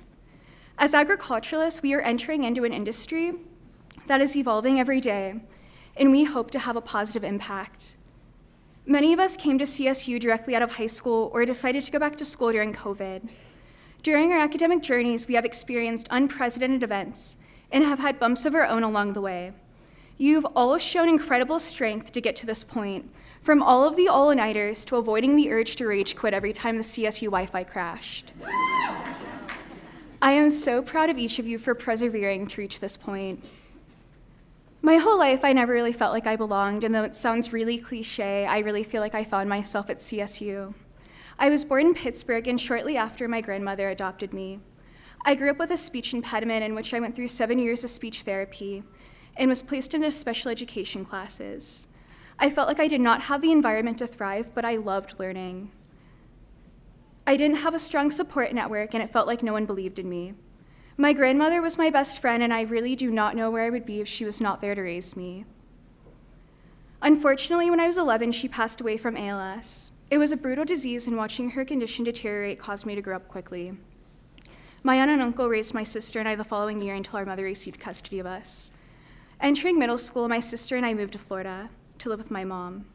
As agriculturalists, we are entering into an industry that is evolving every day, and we hope to have a positive impact. Many of us came to CSU directly out of high school or decided to go back to school during COVID. During our academic journeys, we have experienced unprecedented events and have had bumps of our own along the way. You've all shown incredible strength to get to this point, from all of the all-nighters to avoiding the urge to rage quit every time the CSU Wi-Fi crashed. I am so proud of each of you for persevering to reach this point. My whole life, I never really felt like I belonged, and though it sounds really cliche, I really feel like I found myself at CSU. I was born in Pittsburgh, and shortly after, my grandmother adopted me. I grew up with a speech impediment in which I went through 7 years of speech therapy and was placed into special education classes. I felt like I did not have the environment to thrive, but I loved learning. I didn't have a strong support network, and it felt like no one believed in me. My grandmother was my best friend, and I really do not know where I would be if she was not there to raise me. Unfortunately, when I was 11, she passed away from ALS. It was a brutal disease, and watching her condition deteriorate caused me to grow up quickly. My aunt and uncle raised my sister and I the following year until our mother received custody of us. Entering middle school, my sister and I moved to Florida to live with my mom.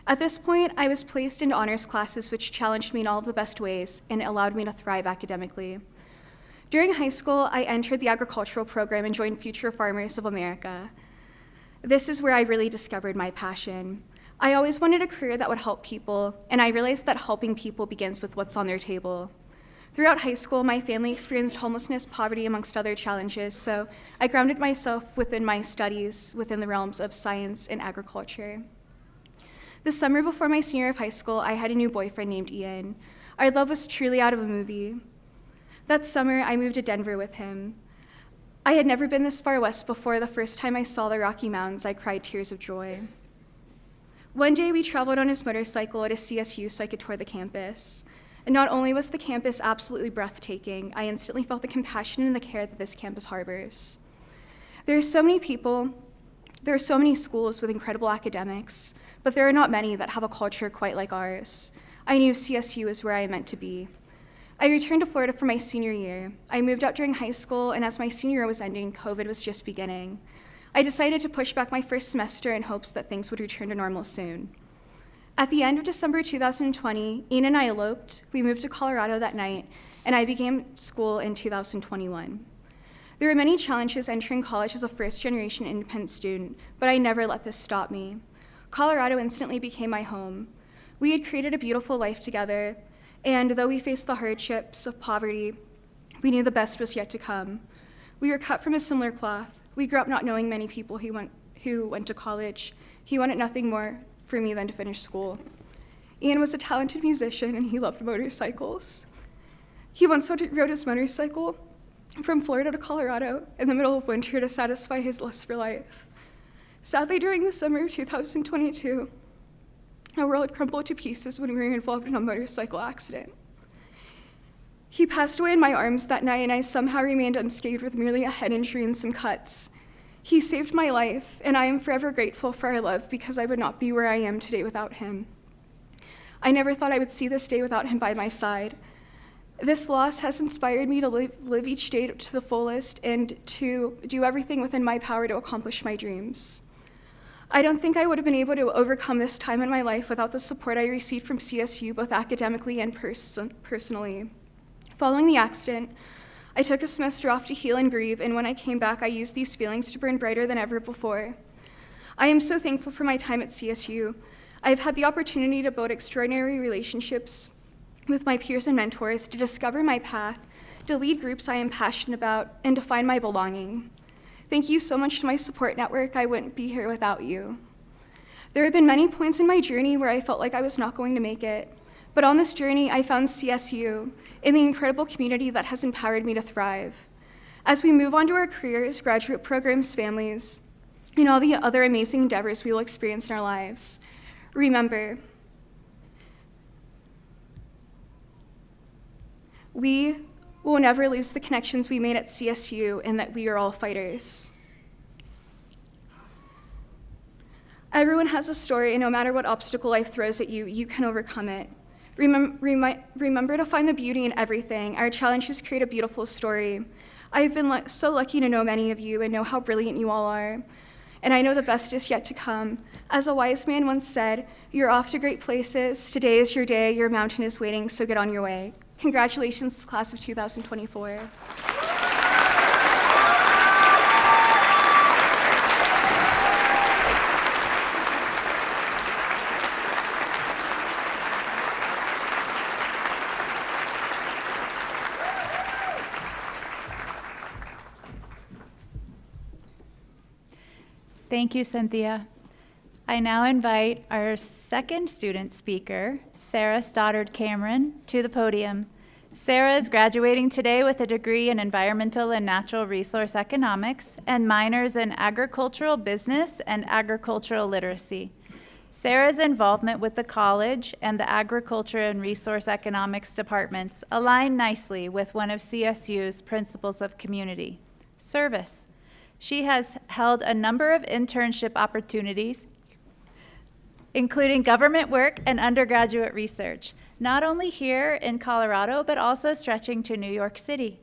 At this point, I was placed into honors classes, which challenged me in all of the best ways and allowed me to thrive academically. During high school, I entered the agricultural program and joined Future Farmers of America. This is where I really discovered my passion. I always wanted a career that would help people, and I realized that helping people begins with what's on their table. Throughout high school, my family experienced homelessness, poverty, amongst other challenges, so I grounded myself within my studies within the realms of science and agriculture. The summer before my senior year of high school, I had a new boyfriend named Ian. Our love was truly out of a movie. That summer, I moved to Denver with him. I had never been this far west before. The first time I saw the Rocky Mountains, I cried tears of joy. One day, we traveled on his motorcycle at a CSU so I could tour the campus. And not only was the campus absolutely breathtaking, I instantly felt the compassion and the care that this campus harbors. There are so many people, there are so many schools with incredible academics, but there are not many that have a culture quite like ours. I knew CSU was where I meant to be. I returned to Florida for my senior year. I moved out during high school, and as my senior year was ending, COVID was just beginning. I decided to push back my first semester in hopes that things would return to normal soon. At the end of December 2020, Ian and I eloped, we moved to Colorado that night, and I began school in 2021. There were many challenges entering college as a first-generation independent student, but I never let this stop me. Colorado instantly became my home. We had created a beautiful life together, and though we faced the hardships of poverty, we knew the best was yet to come. We were cut from a similar cloth. We grew up not knowing many people who went to college. He wanted nothing more for me than to finish school. Ian was a talented musician, and he loved motorcycles. He once rode his motorcycle from Florida to Colorado in the middle of winter to satisfy his lust for life. Sadly, during the summer of 2022, our world crumbled to pieces when we were involved in a motorcycle accident. He passed away in my arms that night, and I somehow remained unscathed with merely a head injury and some cuts. He saved my life, and I am forever grateful for our love because I would not be where I am today without him. I never thought I would see this day without him by my side. This loss has inspired me to live each day to the fullest and to do everything within my power to accomplish my dreams. I don't think I would have been able to overcome this time in my life without the support I received from CSU, both academically and personally. Following the accident, I took a semester off to heal and grieve, and when I came back, I used these feelings to burn brighter than ever before. I am so thankful for my time at CSU. I have had the opportunity to build extraordinary relationships with my peers and mentors, to discover my path, to lead groups I am passionate about, and to find my belonging. Thank you so much to my support network. I wouldn't be here without you. There have been many points in my journey where I felt like I was not going to make it, but on this journey, I found CSU in the incredible community that has empowered me to thrive. As we move on to our careers, graduate programs, families, and all the other amazing endeavors we will experience in our lives, remember, we will never lose the connections we made at CSU and that we are all fighters. Everyone has a story, and no matter what obstacle life throws at you, you can overcome it. Remember to find the beauty in everything. Our challenges create a beautiful story. I've been so lucky to know many of you and know how brilliant you all are. And I know the best is yet to come. As a wise man once said, you're off to great places. Today is your day. Your mountain is waiting, so get on your way. Congratulations, class of 2024. Thank you, Cynthia. I now invite our second student speaker, Sarah Stoddard Cameron, to the podium. Sarah is graduating today with a degree in Environmental and Natural Resource Economics and minors in Agricultural Business and Agricultural Literacy. Sarah's involvement with the college and the Agriculture and Resource Economics departments align nicely with one of CSU's principles of community, service. She has held a number of internship opportunities, including government work and undergraduate research, not only here in Colorado, but also stretching to New York City.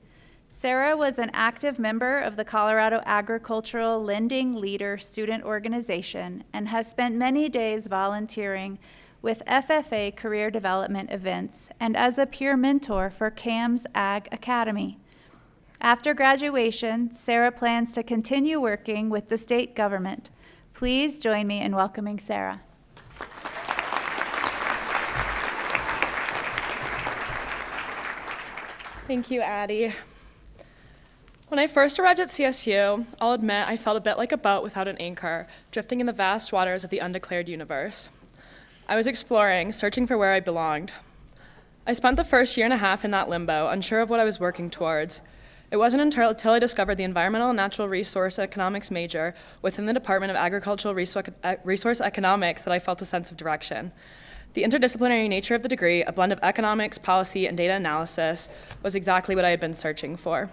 Sarah was an active member of the Colorado Agricultural Lending Leader Student Organization and has spent many days volunteering with FFA career development events and as a peer mentor for CAM's Ag Academy. After graduation, Sarah plans to continue working with the state government. Please join me in welcoming Sarah. Thank you, Addie. When I first arrived at CSU, I'll admit I felt a bit like a boat without an anchor, drifting in the vast waters of the undeclared universe. I was exploring, searching for where I belonged. I spent the first year and a half in that limbo, unsure of what I was working towards. It wasn't until I discovered the Environmental and Natural Resource Economics major within the Department of Agricultural Resource Economics that I felt a sense of direction. The interdisciplinary nature of the degree, a blend of economics, policy, and data analysis, was exactly what I had been searching for.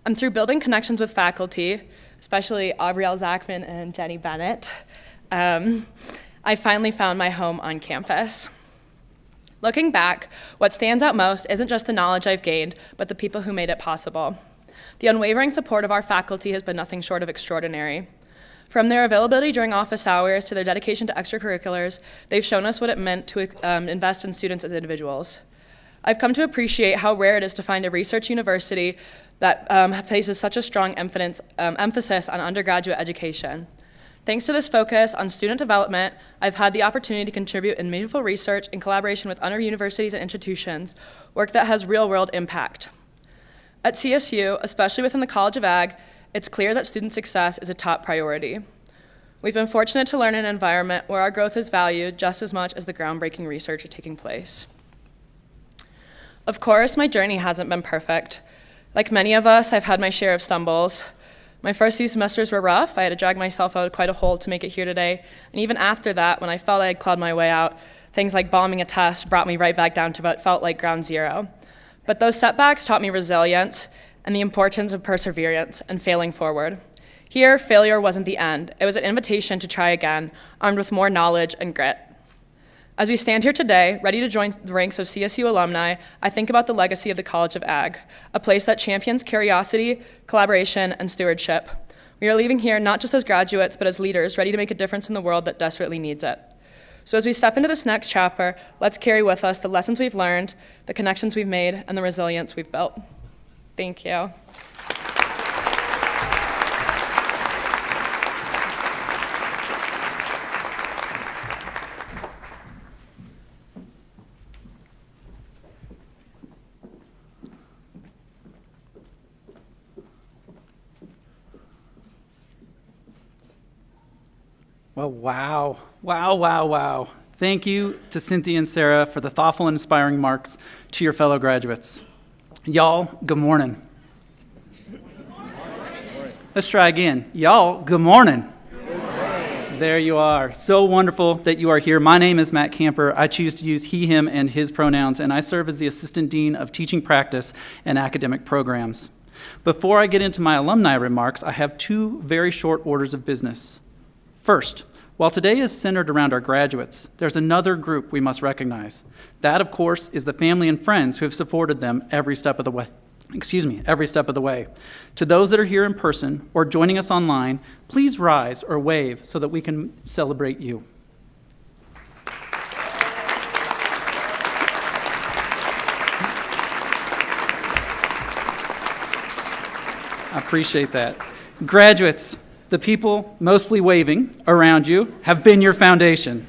And through building connections with faculty, especially Aubrielle Zachman and Jenny Bennett, I finally found my home on campus. Looking back, what stands out most isn't just the knowledge I've gained, but the people who made it possible. The unwavering support of our faculty has been nothing short of extraordinary. From their availability during office hours to their dedication to extracurriculars, they've shown us what it meant to invest in students as individuals. I've come to appreciate how rare it is to find a research university that places such a strong emphasis on undergraduate education. Thanks to this focus on student development, I've had the opportunity to contribute in meaningful research in collaboration with other universities and institutions, work that has real-world impact. At CSU, especially within the College of Ag, it's clear that student success is a top priority. We've been fortunate to learn in an environment where our growth is valued just as much as the groundbreaking research taking place. Of course, my journey hasn't been perfect. Like many of us, I've had my share of stumbles. My first few semesters were rough. I had to drag myself out of quite a hole to make it here today. And even after that, when I felt I had clawed my way out, things like bombing a test brought me right back down to what felt like ground zero. But those setbacks taught me resilience and the importance of perseverance and failing forward. Here, failure wasn't the end. It was an invitation to try again, armed with more knowledge and grit. As we stand here today, ready to join the ranks of CSU alumni, I think about the legacy of the College of Ag, a place that champions curiosity, collaboration, and stewardship. We are leaving here not just as graduates, but as leaders ready to make a difference in the world that desperately needs it. So as we step into this next chapter, let's carry with us the lessons we've learned, the connections we've made, and the resilience we've built. Thank you. Well, wow. Thank you to Cynthia and Sarah for the thoughtful and inspiring remarks to your fellow graduates. Y'all, good morning. Let's try again. Y'all, good morning. There you are. So wonderful that you are here. My name is Matt Camper. I choose to use he, him, and his pronouns, and I serve as the Assistant Dean of Teaching Practice and Academic Programs. Before I get into my alumni remarks, I have two very short orders of business. First, while today is centered around our graduates, there's another group we must recognize. That, of course, is the family and friends who have supported them every step of the way. To those that are here in person or joining us online, please rise or wave so that we can celebrate you. I appreciate that. Graduates, the people mostly waving around you have been your foundation.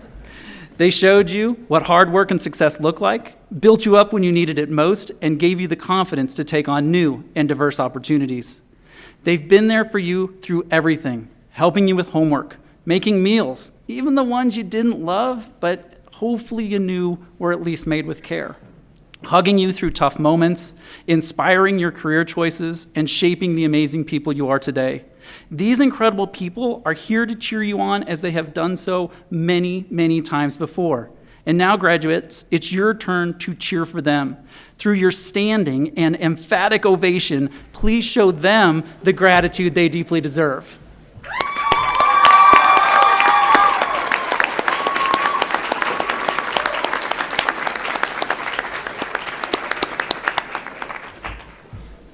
They showed you what hard work and success look like, built you up when you needed it most, and gave you the confidence to take on new and diverse opportunities. They've been there for you through everything, helping you with homework, making meals, even the ones you didn't love, but hopefully you knew were at least made with care. Hugging you through tough moments, inspiring your career choices, and shaping the amazing people you are today. These incredible people are here to cheer you on as they have done so many, many times before. And now, graduates, it's your turn to cheer for them. Through your standing and emphatic ovation, please show them the gratitude they deeply deserve.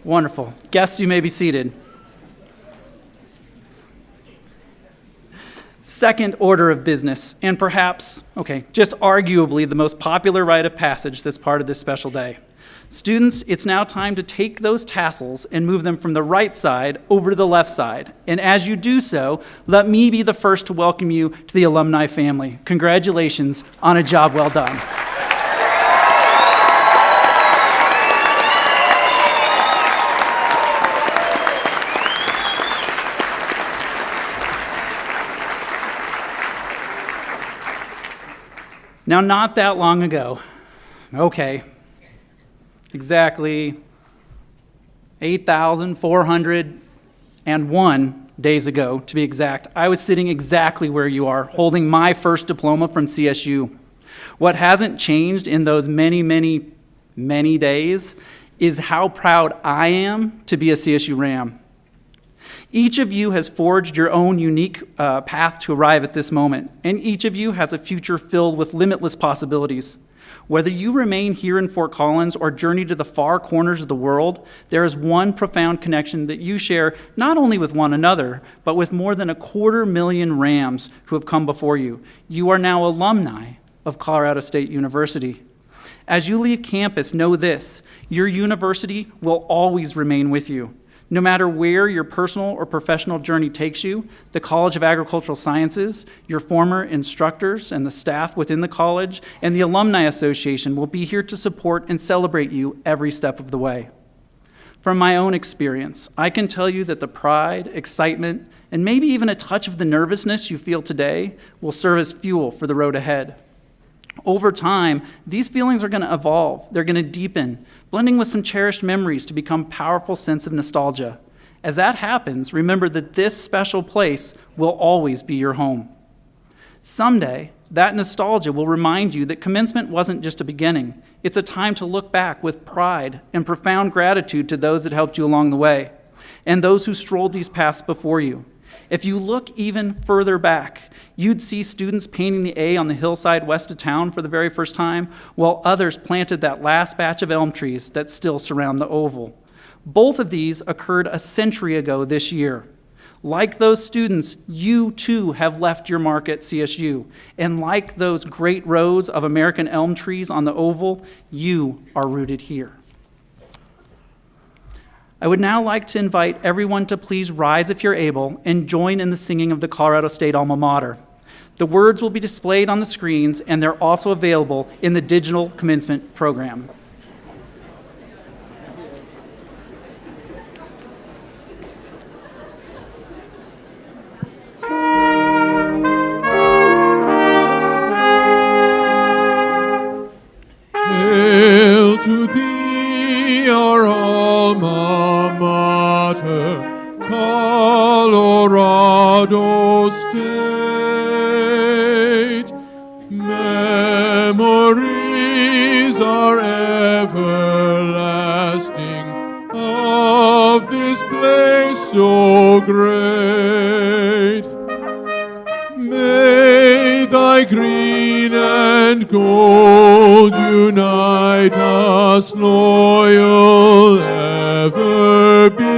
Wonderful. Guests, you may be seated. Second order of business, and perhaps, just arguably the most popular rite of passage that's part of this special day. Students, it's now time to take those tassels and move them from the right side over to the left side. And as you do so, let me be the first to welcome you to the alumni family. Congratulations on a job well done. Now, not that long ago, exactly 8,401 days ago, to be exact, I was sitting exactly where you are, holding my first diploma from CSU. What hasn't changed in those many, many, many days is how proud I am to be a CSU Ram. Each of you has forged your own unique path to arrive at this moment, and each of you has a future filled with limitless possibilities. Whether you remain here in Fort Collins or journey to the far corners of the world, there is one profound connection that you share not only with one another, but with more than 250,000 Rams who have come before you. You are now alumni of Colorado State University. As you leave campus, know this: your university will always remain with you. No matter where your personal or professional journey takes you, the College of Agricultural Sciences, your former instructors and the staff within the college, and the Alumni Association will be here to support and celebrate you every step of the way. From my own experience, I can tell you that the pride, excitement, and maybe even a touch of the nervousness you feel today will serve as fuel for the road ahead. Over time, these feelings are going to evolve. They're going to deepen, blending with some cherished memories to become a powerful sense of nostalgia. As that happens, remember that this special place will always be your home. Someday, that nostalgia will remind you that commencement wasn't just a beginning. It's a time to look back with pride and profound gratitude to those that helped you along the way, and those who strolled these paths before you. If you look even further back, you'd see students painting the A on the hillside west of town for the very first time, while others planted that last batch of elm trees that still surround the oval. Both of these occurred a century ago this year. Like those students, you too have left your mark at CSU. And like those great rows of American elm trees on the oval, you are rooted here. I would now like to invite everyone to please rise if you're able and join in the singing of the Colorado State Alma Mater. The words will be displayed on the screens, and they're also available in the digital commencement program. Hail to thee, our alma mater, Colorado State. Memories are everlasting of this place so great. May thy green and gold unite us loyal ever be.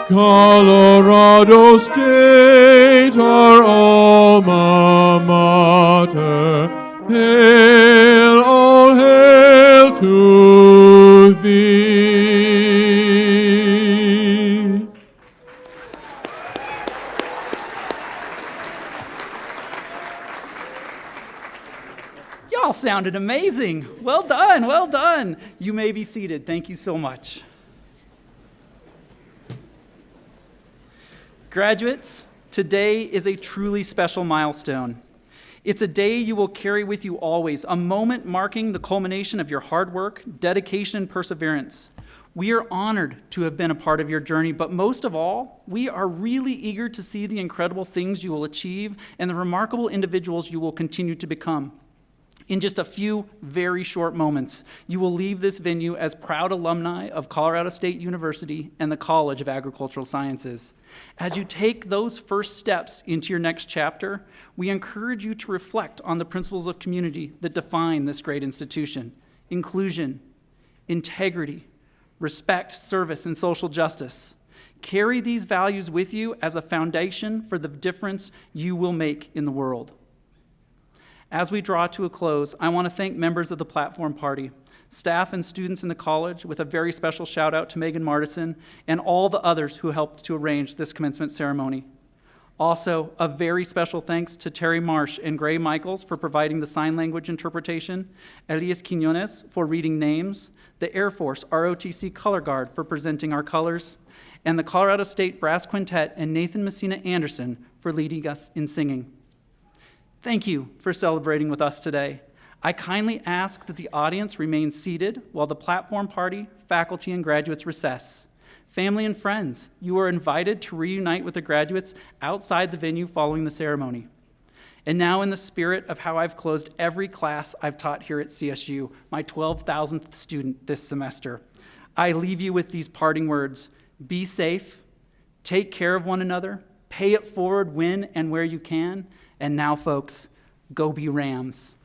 Colorado State, our alma mater, hail, all hail to thee. all sounded amazing. Well done, well done. You may be seated. Thank you so much. Graduates, today is a truly special milestone. It's a day you will carry with you always, a moment marking the culmination of your hard work, dedication, and perseverance. We are honored to have been a part of your journey, but most of all, we are really eager to see the incredible things you will achieve and the remarkable individuals you will continue to become. In just a few very short moments, you will leave this venue as proud alumni of Colorado State University and the College of Agricultural Sciences. As you take those first steps into your next chapter, we encourage you to reflect on the principles of community that define this great institution: inclusion, integrity, respect, service, and social justice. Carry these values with you as a foundation for the difference you will make in the world. As we draw to a close, I want to thank members of the Platform Party, staff and students in the college, with a very special shout out to Megan Martison and all the others who helped to arrange this commencement ceremony. Also, a very special thanks to Terry Marsh and Gray Michaels for providing the sign language interpretation, Elias Quinones for reading names, the Air Force ROTC Color Guard for presenting our colors, and the Colorado State Brass Quintet and Nathan Messina Anderson for leading us in singing. Thank you for celebrating with us today. I kindly ask that the audience remain seated while the Platform Party, faculty, and graduates recess. Family and friends, you are invited to reunite with the graduates outside the venue following the ceremony. And now, in the spirit of how I've closed every class I've taught here at CSU, my 12,000th student this semester, I leave you with these parting words: be safe, take care of one another, pay it forward when and where you can, and now, folks, go be Rams.